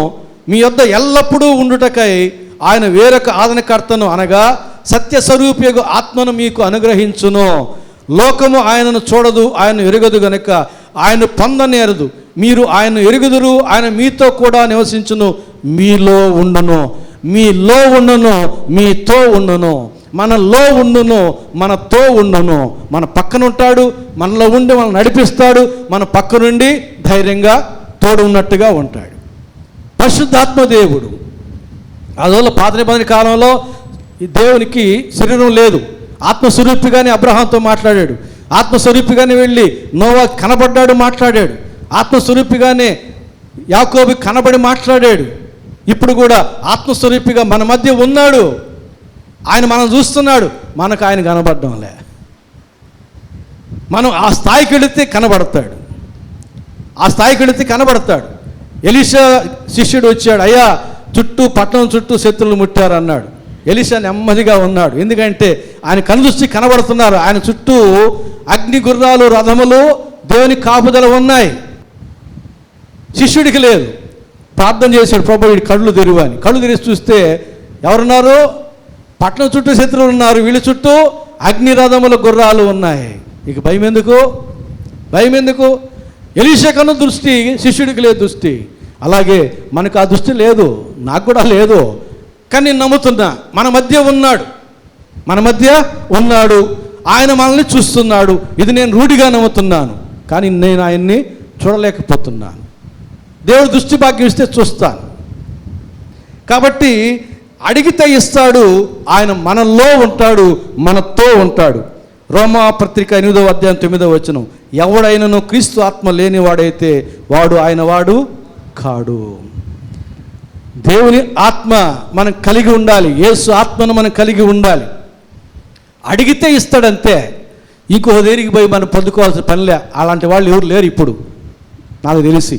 మీ యొద్ద ఎల్లప్పుడూ ఉండుటకై ఆయన వేరొక ఆదరణకర్తను అనగా సత్యస్వరూపియగు ఆత్మను మీకు అనుగ్రహించును. లోకము ఆయనను చూడదు, ఆయన ఎరుగదు గనుక ఆయన పొందనేరదు. మీరు ఆయన ఎరుగుదురు, ఆయన మీతో కూడా నివసించును, మీలో ఉండును. మీలో ఉండును, మీతో ఉండును. మనలో ఉండును, మనతో ఉండును. మన పక్కన ఉంటాడు, మనలో ఉండి మనం నడిపిస్తాడు, మన పక్క నుండి ధైర్యంగా తోడు ఉన్నట్టుగా ఉంటాడు. పరిశుద్ధాత్మ దేవుడు. అందువల్ల పాత నిబంధన కాలంలో ఈ దేవునికి శరీరం లేదు. ఆత్మస్వరూపిగానే అబ్రహాంతో మాట్లాడాడు, ఆత్మస్వరూపిగానే వెళ్ళి నోవా కనబడ్డాడు, మాట్లాడాడు. ఆత్మస్వరూపిగానే యాకోబు కనబడి మాట్లాడాడు. ఇప్పుడు కూడా ఆత్మస్వరూపిగా మన మధ్య ఉన్నాడు. ఆయన మనం చూస్తున్నాడు, మనకు ఆయన కనబడడంలే. మనం ఆ స్థాయికి వెళితే కనబడతాడు, ఆ స్థాయికి వెళితే కనబడతాడు. ఎలీషా శిష్యుడు వచ్చాడు, అయ్యా చుట్టూ పట్టణం చుట్టూ శత్రువులు ముట్టారు అన్నాడు. ఎలీషా నెమ్మదిగా ఉన్నాడు, ఎందుకంటే ఆయన కనుదృష్టి కనబడుతున్నారు. ఆయన చుట్టూ అగ్ని గుర్రాలు రథములు దేవుని కాపుదల ఉన్నాయి. శిష్యుడికి లేదు. ప్రార్థన చేశాడు, ప్రభు వీడి కళ్ళు తెరువని. కళ్ళు తెరిచి చూస్తే ఎవరున్నారు? పట్టణం చుట్టూ శత్రువులు ఉన్నారు, వీళ్ళ చుట్టూ అగ్ని రథముల గుర్రాలు ఉన్నాయి. ఇక భయం ఎందుకు? భయం ఎందుకు? ఎలీషా కన్నా దృష్టి శిష్యుడికి లేదు దృష్టి. అలాగే మనకు ఆ దృష్టి లేదు, నాకు కూడా లేదు. కానీ నేను నమ్ముతున్నా, మన మధ్య ఉన్నాడు, మన మధ్య ఉన్నాడు. ఆయన మనల్ని చూస్తున్నాడు. ఇది నేను రూఢిగా నమ్ముతున్నాను, కానీ నేను ఆయన్ని చూడలేకపోతున్నాను. దేవుడు దృష్టి భాగ్యం ఇస్తే చూస్తాను. కాబట్టి అడిగితే ఇస్తాడు. ఆయన మనలో ఉంటాడు, మనతో ఉంటాడు. రోమా పత్రిక 8వ అధ్యాయం 9వ వచనం, ఎవడైనను క్రీస్తు ఆత్మ లేనివాడైతే వాడు ఆయన వాడు కాడు. దేవుని ఆత్మ మనం కలిగి ఉండాలి, యేసు ఆత్మను మనం కలిగి ఉండాలి. అడిగితే ఇస్తాడంతే. ఇంకో దగ్గరికి పోయి మనం పొందుకోవాల్సిన పనిలే. అలాంటి వాళ్ళు ఎవరు లేరు ఇప్పుడు నాకు తెలిసి.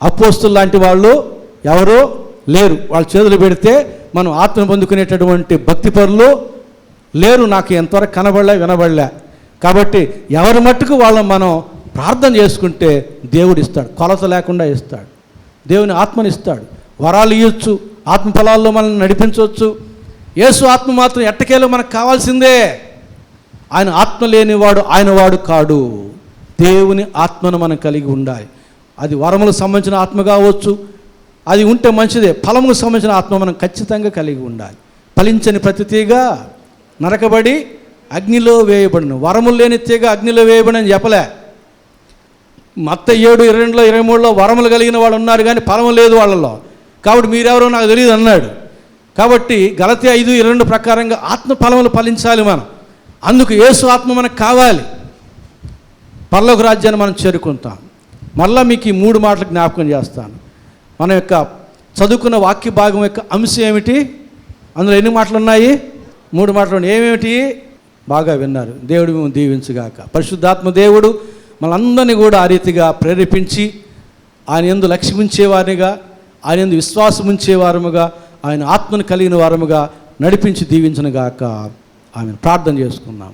అపోస్తులు లాంటి వాళ్ళు ఎవరో లేరు. వాళ్ళు చేతులు పెడితే మనం ఆత్మను పొందుకునేటటువంటి భక్తిపరులు లేరు. నాకు ఎంతవరకు కనబడలే వినబడలే. కాబట్టి ఎవరి మట్టుకు వాళ్ళని మనం ప్రార్థన చేసుకుంటే దేవుడు ఇస్తాడు, కొలత లేకుండా ఇస్తాడు. దేవుని ఆత్మని ఇస్తాడు, వరాలు ఇవ్వచ్చు, ఆత్మ ఫలాల్లో మనల్ని నడిపించవచ్చు. యేసు ఆత్మ మాత్రం ఎట్టకేలో మనకు కావాల్సిందే. ఆయన ఆత్మ లేనివాడు ఆయన వాడు కాడు. దేవుని ఆత్మను మనం కలిగి ఉండాలి. అది వరములకు సంబంధించిన ఆత్మ కావచ్చు, అది ఉంటే మంచిదే. ఫలములకు సంబంధించిన ఆత్మ మనం ఖచ్చితంగా కలిగి ఉండాలి. ఫలించని ప్రతి తీగ నరకబడి అగ్నిలో వేయబడిన, వరములు లేని తీగ అగ్నిలో వేయబడి అని చెప్పలే. మత్తయి 7:22, 23 వరములు కలిగిన వాళ్ళు ఉన్నారు కానీ ఫలము లేదు వాళ్ళలో. కాబట్టి మీరెవరో నాకు తెలియదు అన్నాడు. కాబట్టి గలతీ 5:22 ప్రకారంగా ఆత్మ ఫలములు ఫలించాలి మనం. అందుకు యేసు ఆత్మ మనకు కావాలి. పరలోక రాజ్యాన్ని మనం చేరుకుంటాం. మళ్ళీ మీకు ఈ 3 మాటలు జ్ఞాపకం చేస్తాను. మన యొక్క చదువుకున్న వాక్య భాగం యొక్క అంశం ఏమిటి? అందులో ఎన్ని మాటలు ఉన్నాయి? 3 మాటలు ఉన్నాయి. ఏమేమిటి? బాగా విన్నారు. దేవుడు మేము దీవించుగాక. పరిశుద్ధాత్మ దేవుడు మనందరినీ కూడా ఆ రీతిగా ప్రేరేపించి ఆయన యందు లక్ష్యం ఉంచేవారిగా, ఆయన యందు విశ్వాసం ఉంచేవారముగా, ఆయన ఆత్మను కలిగిన వారముగా నడిపించి దీవించునుగాక. ఆమె ప్రార్థన చేసుకున్నాం.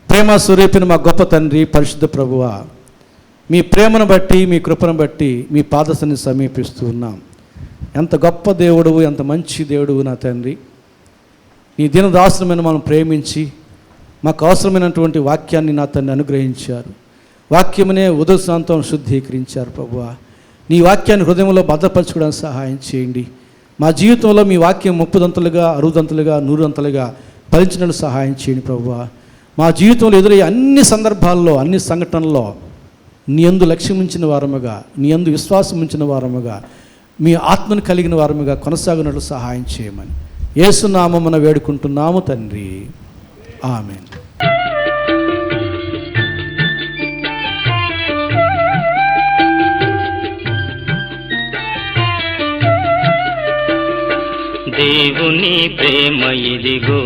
ప్రేమ స్వరూపిన మా గొప్ప తండ్రి, పరిశుద్ధ ప్రభువా, మీ ప్రేమను బట్టి మీ కృపను బట్టి మీ పాదసన్ని సమీపిస్తూ ఉన్నాం. ఎంత గొప్ప దేవుడువు, ఎంత మంచి దేవుడువు నా తండ్రి. నీ దినదాసులమైన మనం ప్రేమించి మాకు అవసరమైనటువంటి వాక్యాన్ని నా తండ్రి అనుగ్రహించారు. వాక్యమునే ఉదయశాంతం శుద్ధీకరించారు ప్రభువా. నీ వాక్యాన్ని హృదయంలో భద్రపరచుకోవడానికి సహాయం చేయండి. మా జీవితంలో మీ వాక్యం 30 60 100 ఫలించినట్లు సహాయం చేయండి ప్రభువా. మా జీవితంలో ఎదురయ్యే అన్ని సందర్భాల్లో, అన్ని సంఘటనల్లో నీ యందు లక్ష్యం ఉంచిన వారముగా, నీ యందు విశ్వాసం ఉంచిన వారముగా, మీ ఆత్మను కలిగిన వారముగా కొనసాగినట్లు సహాయం చేయమని యేసు నామమున వేడుకుంటున్నాము తండ్రి. ఆమేన్. దేవుని ప్రేమ ఇదిగో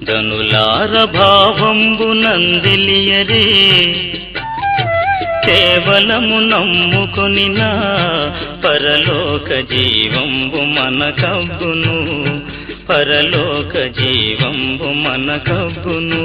ధనులార భావంబు నందిలియరే. కేవలము నమ్ముకొనిన పరలోక జీవంబు మనకబ్బును, పరలోక జీవంబు మనకబ్బును.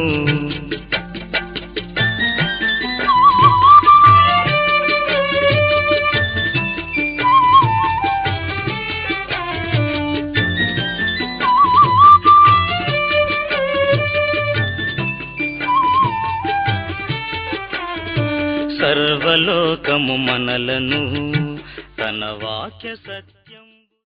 సర్వలోకము మనలను తన వాక్య సత్య